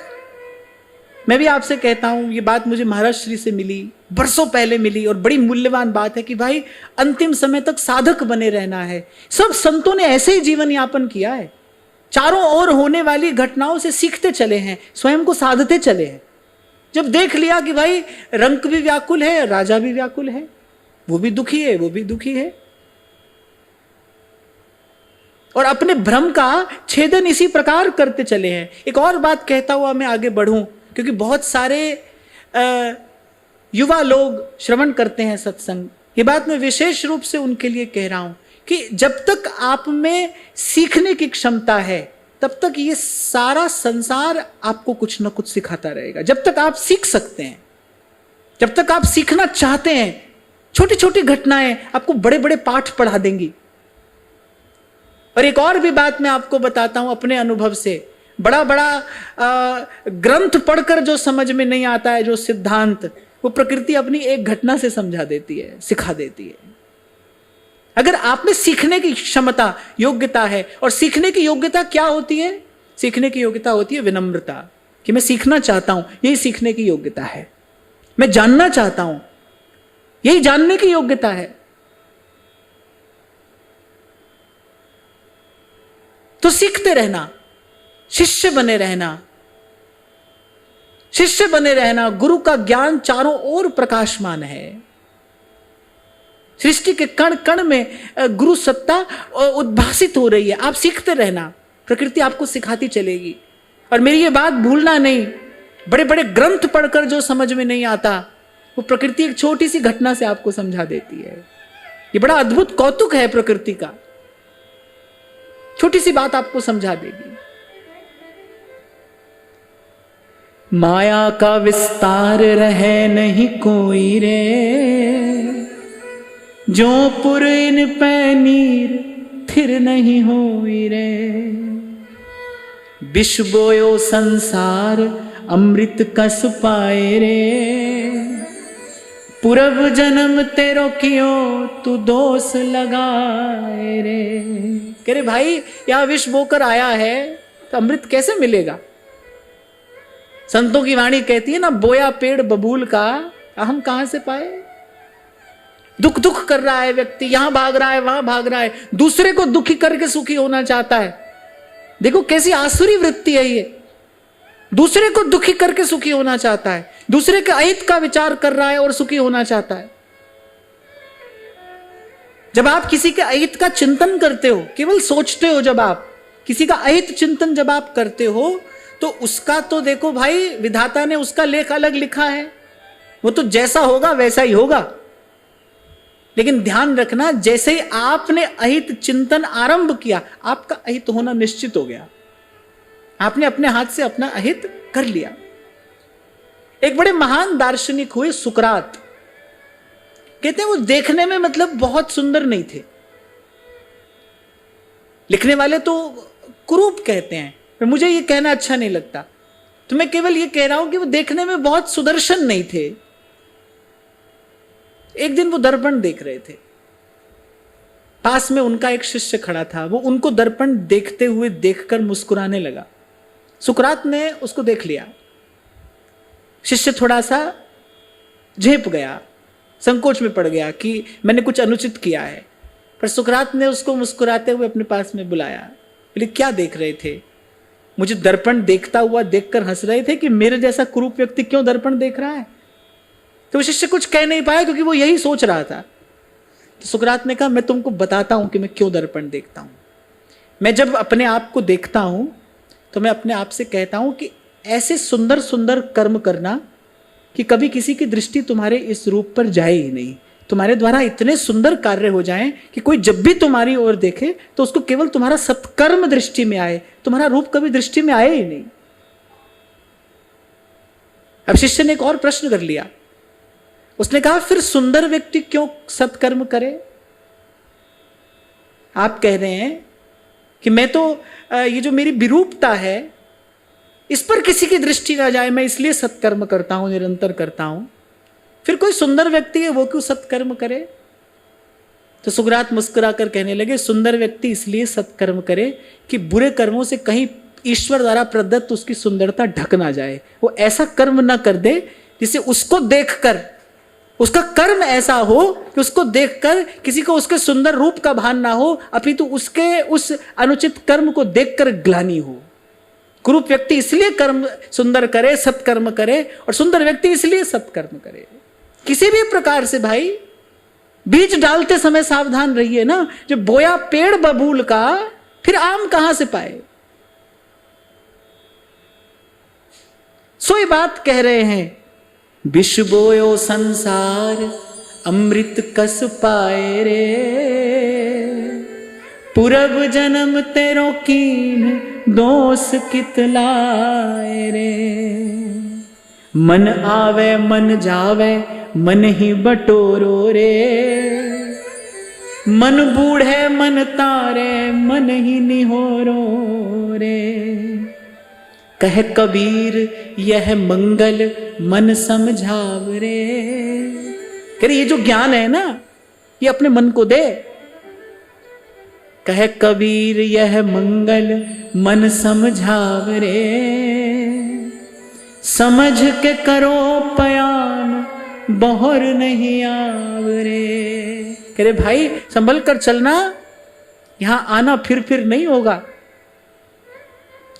मैं भी आपसे कहता हूं, ये बात मुझे महाराज श्री से मिली, बरसों पहले मिली, और बड़ी मूल्यवान बात है कि भाई अंतिम समय तक साधक बने रहना है। सब संतों ने ऐसे ही जीवन यापन किया है, चारों ओर होने वाली घटनाओं से सीखते चले हैं, स्वयं को साधते चले हैं। जब देख लिया कि भाई रंक भी व्याकुल है, राजा भी व्याकुल है, वो भी दुखी है, वो भी दुखी है, और अपने भ्रम का छेदन इसी प्रकार करते चले हैं। एक और बात कहता हुआ मैं आगे बढ़ूं, क्योंकि बहुत सारे युवा लोग श्रवण करते हैं सत्संग। ये बात मैं विशेष रूप से उनके लिए कह रहा हूं कि जब तक आप में सीखने की क्षमता है, तब तक ये सारा संसार आपको कुछ ना कुछ सिखाता रहेगा। जब तक आप सीख सकते हैं, जब तक आप सीखना चाहते हैं, छोटी छोटी घटनाएं आपको बड़े बड़े पाठ पढ़ा देंगी। और एक और भी बात मैं आपको बताता हूं अपने अनुभव से। बड़ा बड़ा ग्रंथ पढ़कर जो समझ में नहीं आता है, जो सिद्धांत, वो प्रकृति अपनी एक घटना से समझा देती है, सिखा देती है। अगर आप में सीखने की क्षमता, योग्यता है, और सीखने की योग्यता क्या होती है? सीखने की योग्यता होती है विनम्रता, कि मैं सीखना चाहता हूं, यही सीखने की योग्यता है। मैं जानना चाहता हूं, यही जानने की योग्यता है। तो सीखते रहना, शिष्य बने रहना, शिष्य बने रहना। गुरु का ज्ञान चारों ओर प्रकाशमान है। सृष्टि के कण कण में गुरु सत्ता उद्भासित हो रही है। आप सीखते रहना, प्रकृति आपको सिखाती चलेगी। और मेरी ये बात भूलना नहीं, बड़े बड़े ग्रंथ पढ़कर जो समझ में नहीं आता, वो प्रकृति एक छोटी सी घटना से आपको समझा देती है। ये बड़ा अद्भुत कौतुक है प्रकृति का, छोटी सी बात आपको समझा देगी। माया का विस्तार रहे नहीं कोई रे, जो पुर इन पे नीर थिर नहीं होई रे। विष बोयो संसार अमृत कस पाए रे, पूर्व जन्म तेरो कियो तू दोष लगाए रे। कह रे भाई, यहां विष बोकर आया है तो अमृत कैसे मिलेगा? संतों की वाणी कहती है ना, बोया पेड़ बबूल का हम कहां से पाए। दुख दुख कर रहा है व्यक्ति, यहां भाग रहा है, वहां भाग रहा है, दूसरे को दुखी करके सुखी होना चाहता है। देखो कैसी आसुरी वृत्ति है ये, दूसरे को दुखी करके सुखी होना चाहता है, दूसरे के अहित का विचार कर रहा है और सुखी होना चाहता है। जब आप किसी के अहित का चिंतन करते हो, केवल सोचते हो, जब आप किसी का अहित चिंतन जब आप करते हो, तो उसका तो देखो भाई, विधाता ने उसका लेख अलग लिखा है, वो तो जैसा होगा वैसा ही होगा। लेकिन ध्यान रखना, जैसे ही आपने अहित चिंतन आरंभ किया, आपका अहित होना निश्चित हो गया। आपने अपने हाथ से अपना अहित कर लिया। एक बड़े महान दार्शनिक हुए सुकरात, कहते हैं वो देखने में मतलब बहुत सुंदर नहीं थे, लिखने वाले तो कुरूप कहते हैं, पर मुझे ये कहना अच्छा नहीं लगता, तो मैं केवल ये कह रहा हूं कि वो देखने में बहुत सुदर्शन नहीं थे। एक दिन वो दर्पण देख रहे थे, पास में उनका एक शिष्य खड़ा था, वो उनको दर्पण देखते हुए देखकर मुस्कुराने लगा। सुकरात ने उसको देख लिया, शिष्य थोड़ा सा झेप गया, संकोच में पड़ गया कि मैंने कुछ अनुचित किया है। पर सुकरात ने उसको मुस्कुराते हुए अपने पास में बुलाया, बोले क्या देख रहे थे? मुझे दर्पण देखता हुआ देखकर हंस रहे थे कि मेरे जैसा कुरूप व्यक्ति क्यों दर्पण देख रहा है? तो शिष्य कुछ कह नहीं पाया, क्योंकि वो यही सोच रहा था। तो सुकरात ने कहा, मैं तुमको बताता हूं कि मैं क्यों दर्पण देखता हूं। मैं जब अपने आप को देखता हूं तो मैं अपने आप से कहता हूं कि ऐसे सुंदर सुंदर कर्म करना कि कभी किसी की दृष्टि तुम्हारे इस रूप पर जाए ही नहीं। तुम्हारे द्वारा इतने सुंदर कार्य हो जाएं कि कोई जब भी तुम्हारी ओर देखे तो उसको केवल तुम्हारा सत्कर्म दृष्टि में आए, तुम्हारा रूप कभी दृष्टि में आए ही नहीं। अब शिष्य ने एक और प्रश्न कर लिया। उसने कहा, फिर सुंदर व्यक्ति क्यों सत्कर्म करे? आप कह रहे हैं कि मैं तो ये जो मेरी विरूपता है इस पर किसी की दृष्टि ना जाए, मैं इसलिए सत्कर्म करता हूं, निरंतर करता हूं। फिर कोई सुंदर व्यक्ति है वो क्यों सत्कर्म करे? तो सुकरात मुस्कुराकर कहने लगे, सुंदर व्यक्ति इसलिए सत्कर्म करे कि बुरे कर्मों से कहीं ईश्वर द्वारा प्रदत्त उसकी सुंदरता ढक ना जाए। वो ऐसा कर्म ना कर दे जिसे उसको देखकर, उसका कर्म ऐसा हो कि उसको देखकर किसी को उसके सुंदर रूप का भान ना हो, अपितु उसके उस अनुचित कर्म को देखकर ग्लानि हो। कुरूप व्यक्ति इसलिए कर्म सुंदर करे, सत्कर्म करे, और सुंदर व्यक्ति इसलिए सत्कर्म करे। किसी भी प्रकार से भाई बीज डालते समय सावधान रहिए ना। जब बोया पेड़ बबूल का, फिर आम कहां से पाए? सो ये बात कह रहे हैं, विष बोयो संसार अमृत कस पाए रे, पूरब जन्म तेरो कीन दोष कितलाए रे। मन आवे मन जावे मन ही बटोरो रे, मन बूढ़े मन तारे मन ही निहोरो रे। कह कबीर यह मंगल मन समझाव रे। कह रहे ये जो ज्ञान है ना, ये अपने मन को दे। कह कबीर यह मंगल मन समझाव रे, समझ के करो पयान बहर नहीं आव रे। कह रहे भाई संभल कर चलना, यहां आना फिर नहीं होगा।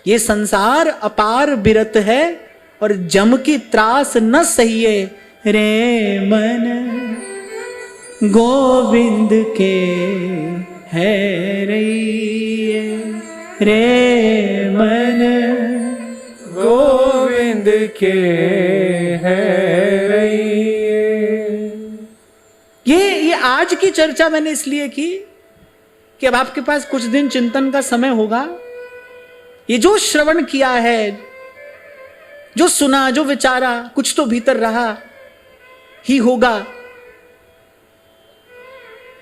ये संसार अपार बिरत है और जम की त्रास न सहिए रे मन, गोविंद के है रही रे मन, गोविंद के है रही। ये आज की चर्चा मैंने इसलिए की कि अब आपके पास कुछ दिन चिंतन का समय होगा। ये जो श्रवण किया है, जो सुना, जो विचारा, कुछ तो भीतर रहा ही होगा।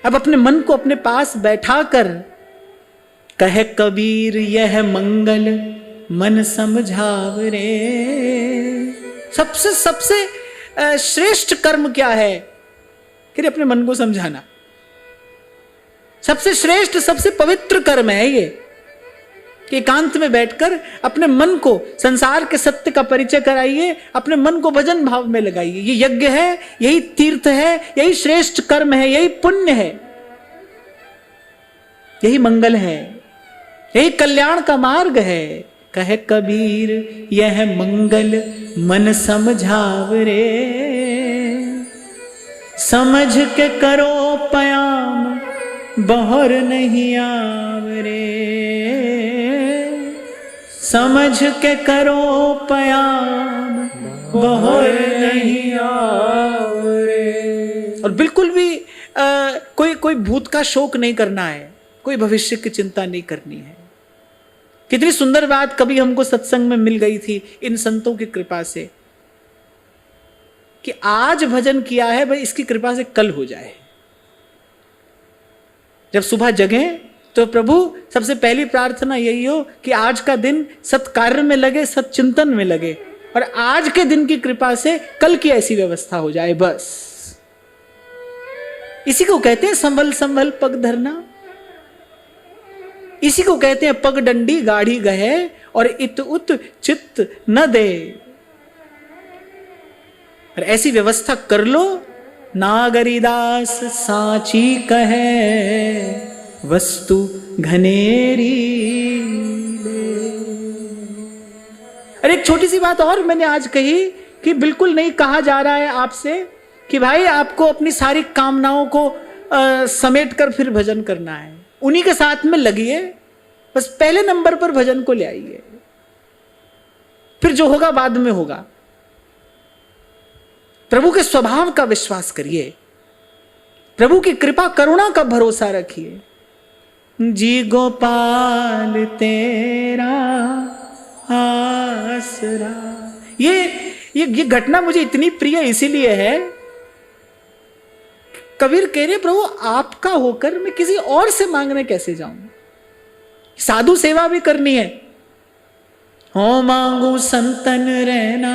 अब अपने मन को अपने पास बैठाकर कहे कबीर यह मंगल मन समझाव रे। सबसे श्रेष्ठ कर्म क्या है? कि अपने मन को समझाना सबसे श्रेष्ठ, सबसे पवित्र कर्म है ये, कि एकांत में बैठकर अपने मन को संसार के सत्य का परिचय कराइए, अपने मन को भजन भाव में लगाइए। ये यज्ञ है, यही तीर्थ है, यही श्रेष्ठ कर्म है, यही पुण्य है, यही मंगल है, यही कल्याण का मार्ग है। कहे कबीर यह मंगल मन समझाव रे, समझ के करो पयाम बहर नहीं आव रे, समझ के करो पयाम बहर नहीं आव रे। और बिल्कुल भी कोई भूत का शोक नहीं करना है, कोई भविष्य की चिंता नहीं करनी है। कितनी सुंदर बात कभी हमको सत्संग में मिल गई थी इन संतों की कृपा से, कि आज भजन किया है भाई, इसकी कृपा से कल हो जाए। जब सुबह जगें तो प्रभु सबसे पहली प्रार्थना यही हो कि आज का दिन सत्कार्य में लगे, सत्चिंतन में लगे, और आज के दिन की कृपा से कल की ऐसी व्यवस्था हो जाए। बस इसी को कहते हैं संभल संभल पग धरना, इसी को कहते हैं पग डंडी गाढ़ी गहे और इत उत चित्त न दे। और ऐसी व्यवस्था कर लो, नागरीदास साची कहे वस्तु घनेरी। अरे एक छोटी सी बात और मैंने आज कही कि बिल्कुल नहीं कहा जा रहा है आपसे कि भाई आपको अपनी सारी कामनाओं को समेट कर फिर भजन करना है। उन्हीं के साथ में लगिए, बस पहले नंबर पर भजन को ले आइए। फिर जो होगा बाद में होगा। प्रभु के स्वभाव का विश्वास करिए, प्रभु की कृपा करुणा का भरोसा रखिए। जी गोपाल तेरा आसरा। ये घटना मुझे इतनी प्रिय इसीलिए है, कबीर कह रहे प्रभु आपका होकर मैं किसी और से मांगने कैसे जाऊं। साधु सेवा भी करनी है। हो मांगू संतन रहना,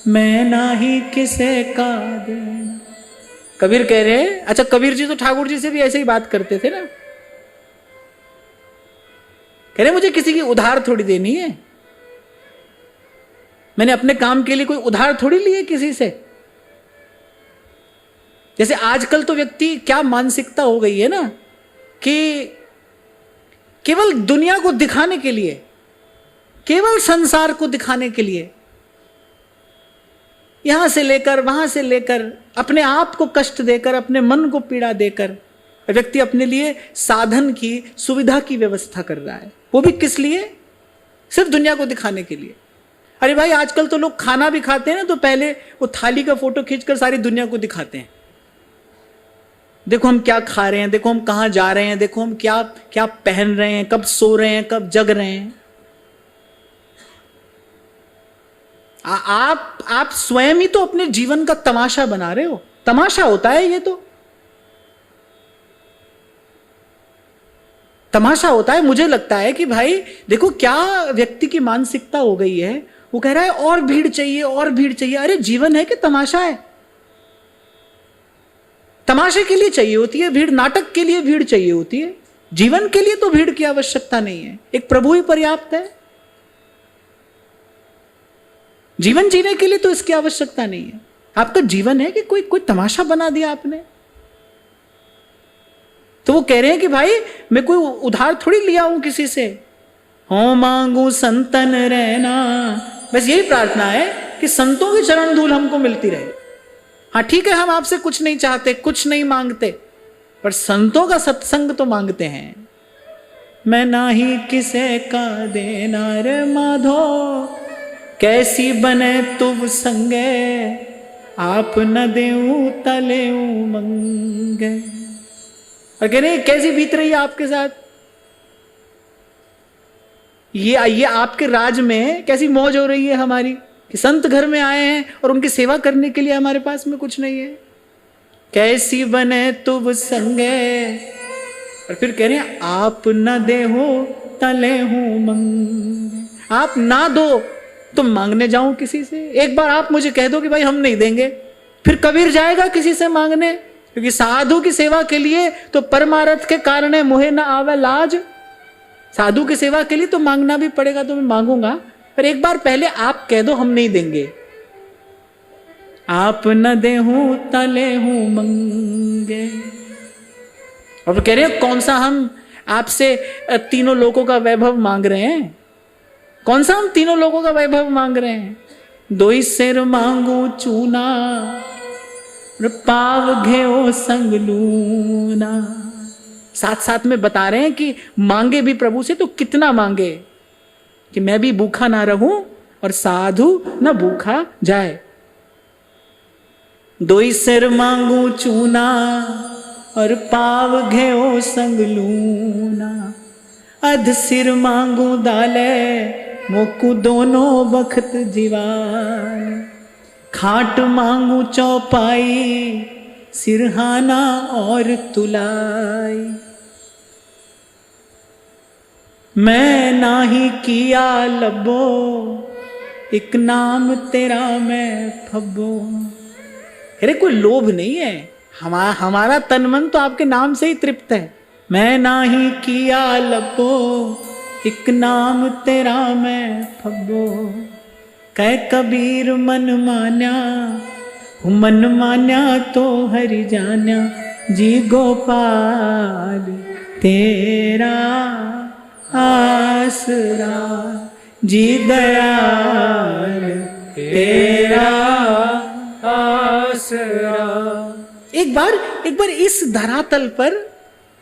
मैं नाही किसे का देना। कबीर कह रहे, अच्छा कबीर जी तो ठाकुर जी से भी ऐसे ही बात करते थे ना। कह रहे मुझे किसी की उधार थोड़ी देनी है, मैंने अपने काम के लिए कोई उधार थोड़ी ली है किसी से। जैसे आजकल तो व्यक्ति क्या मानसिकता हो गई है ना कि केवल दुनिया को दिखाने के लिए, केवल संसार को दिखाने के लिए, यहां से लेकर वहां से लेकर अपने आप को कष्ट देकर, अपने मन को पीड़ा देकर व्यक्ति अपने लिए साधन की, सुविधा की व्यवस्था कर रहा है। वो भी किस लिए? सिर्फ दुनिया को दिखाने के लिए। अरे भाई आजकल तो लोग खाना भी खाते हैं ना, तो पहले वो थाली का फोटो खींचकर सारी दुनिया को दिखाते हैं। देखो हम क्या खा रहे हैं, देखो हम कहां जा रहे हैं, देखो हम क्या क्या पहन रहे हैं, कब सो रहे हैं, कब जग रहे हैं। आप स्वयं ही तो अपने जीवन का तमाशा बना रहे हो। तमाशा होता है ये, तो तमाशा होता है। मुझे लगता है कि भाई देखो क्या व्यक्ति की मानसिकता हो गई है। वो कह रहा है और भीड़ चाहिए, और भीड़ चाहिए। अरे जीवन है कि तमाशा है? तमाशे के लिए चाहिए होती है भीड़, नाटक के लिए भीड़ चाहिए होती है। जीवन के लिए तो भीड़ की आवश्यकता नहीं है, एक प्रभु ही पर्याप्त है। जीवन जीने के लिए तो इसकी आवश्यकता नहीं है। आपका जीवन है कि कोई तमाशा बना दिया आपने। तो वो कह रहे हैं कि भाई मैं कोई उधार थोड़ी लिया हूं किसी से। हो मांगू संतन रहना, बस यही प्रार्थना है कि संतों की चरण धूल हमको मिलती रहे। हाँ ठीक है, हम आपसे कुछ नहीं चाहते, कुछ नहीं मांगते, पर संतों का सत्संग तो मांगते हैं। मैं नाही किसे का देना रे माधो, कैसी बने तुम संगे, आप न देऊं तले मंगे। और कह रहे कैसी बीत रही है आपके साथ, ये आपके राज में कैसी मौज हो रही है हमारी कि संत घर में आए हैं और उनकी सेवा करने के लिए हमारे पास में कुछ नहीं है। कैसी बने तुम संगे, और फिर कह रहे हैं आप न दे हो तले हूं मंगे। आप ना दो तो मांगने जाऊं किसी से। एक बार आप मुझे कह दो कि भाई हम नहीं देंगे, फिर कबीर जाएगा किसी से मांगने, क्योंकि साधु की सेवा के लिए तो परमार्थ के कारण मुहे न आवे लाज। साधु की सेवा के लिए तो मांगना भी पड़ेगा, तो मैं मांगूंगा, पर एक बार पहले आप कह दो हम नहीं देंगे। आप न दे हूं तले हूं मंगे। और कह रहे हैं कौन सा हम आपसे तीनों लोगों का वैभव मांग रहे हैं? कौन सा हम तीनों लोगों का वैभव मांग रहे हैं? दो ही सिर मांगू चूना, पाव घेओ संग लूना। साथ साथ में बता रहे हैं कि मांगे भी प्रभु से तो कितना मांगे कि मैं भी भूखा ना रहूं और साधु ना भूखा जाए। दो ही सिर मांगू चूना और पाव घेओ संग लूना। अध सिर मांगू दाले, मोकू दोनों बखत जीवान। खाट मांगू चौपाई, सिरहाना और तुलाई। मैं नाही किया लबो, एक नाम तेरा मैं फब्बो। अरे कोई लोभ नहीं है, हमारा तन मन तो आपके नाम से ही तृप्त है। मैं नाही किया लबो, एक नाम तेरा मैं फब्बो। कह कबीर मन मान्या, मन मान्या तो हरि जान्या। जी गोपाल तेरा आसरा, जी दयाल तेरा आसरा। एक बार इस धरातल पर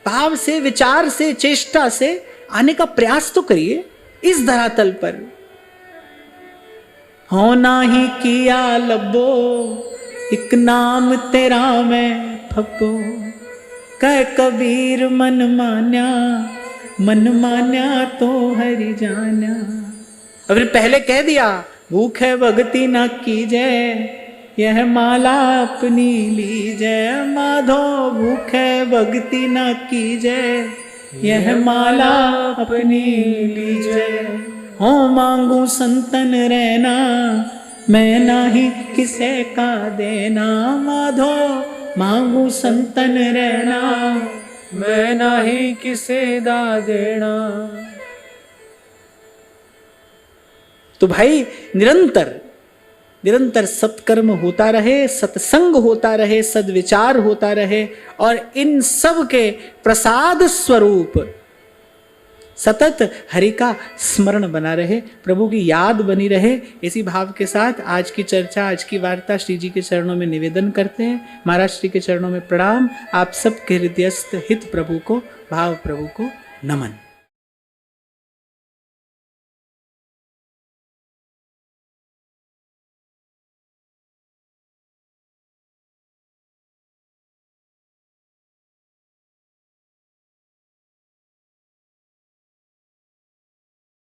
भाव से, विचार से, चेष्टा से आने का प्रयास तो करिए। इस धरातल पर हो नाही किया लबो, एक नाम तेरा मैं फपो। कह कबीर मन मान्या तो हरि जान्या। अभी पहले कह दिया भूख है भक्ति न कीजे, यह माला अपनी लीजे। माधो भूख है भक्ति न कीजे, यह माला अपनी लीजे। हो मांगू संतन रहना, मैं नाही किसे का देना। माधो मांगू संतन रहना, मैं नाही किसे दा देना। तो भाई निरंतर सत्कर्म होता रहे, सत्संग होता रहे, सद्विचार होता रहे, और इन सब के प्रसाद स्वरूप सतत हरि का स्मरण बना रहे, प्रभु की याद बनी रहे। इसी भाव के साथ आज की चर्चा, आज की वार्ता श्री जी के चरणों में निवेदन करते हैं। महाराज श्री के चरणों में प्रणाम। आप सब के हृदयस्थ हित प्रभु को, भाव प्रभु को नमन।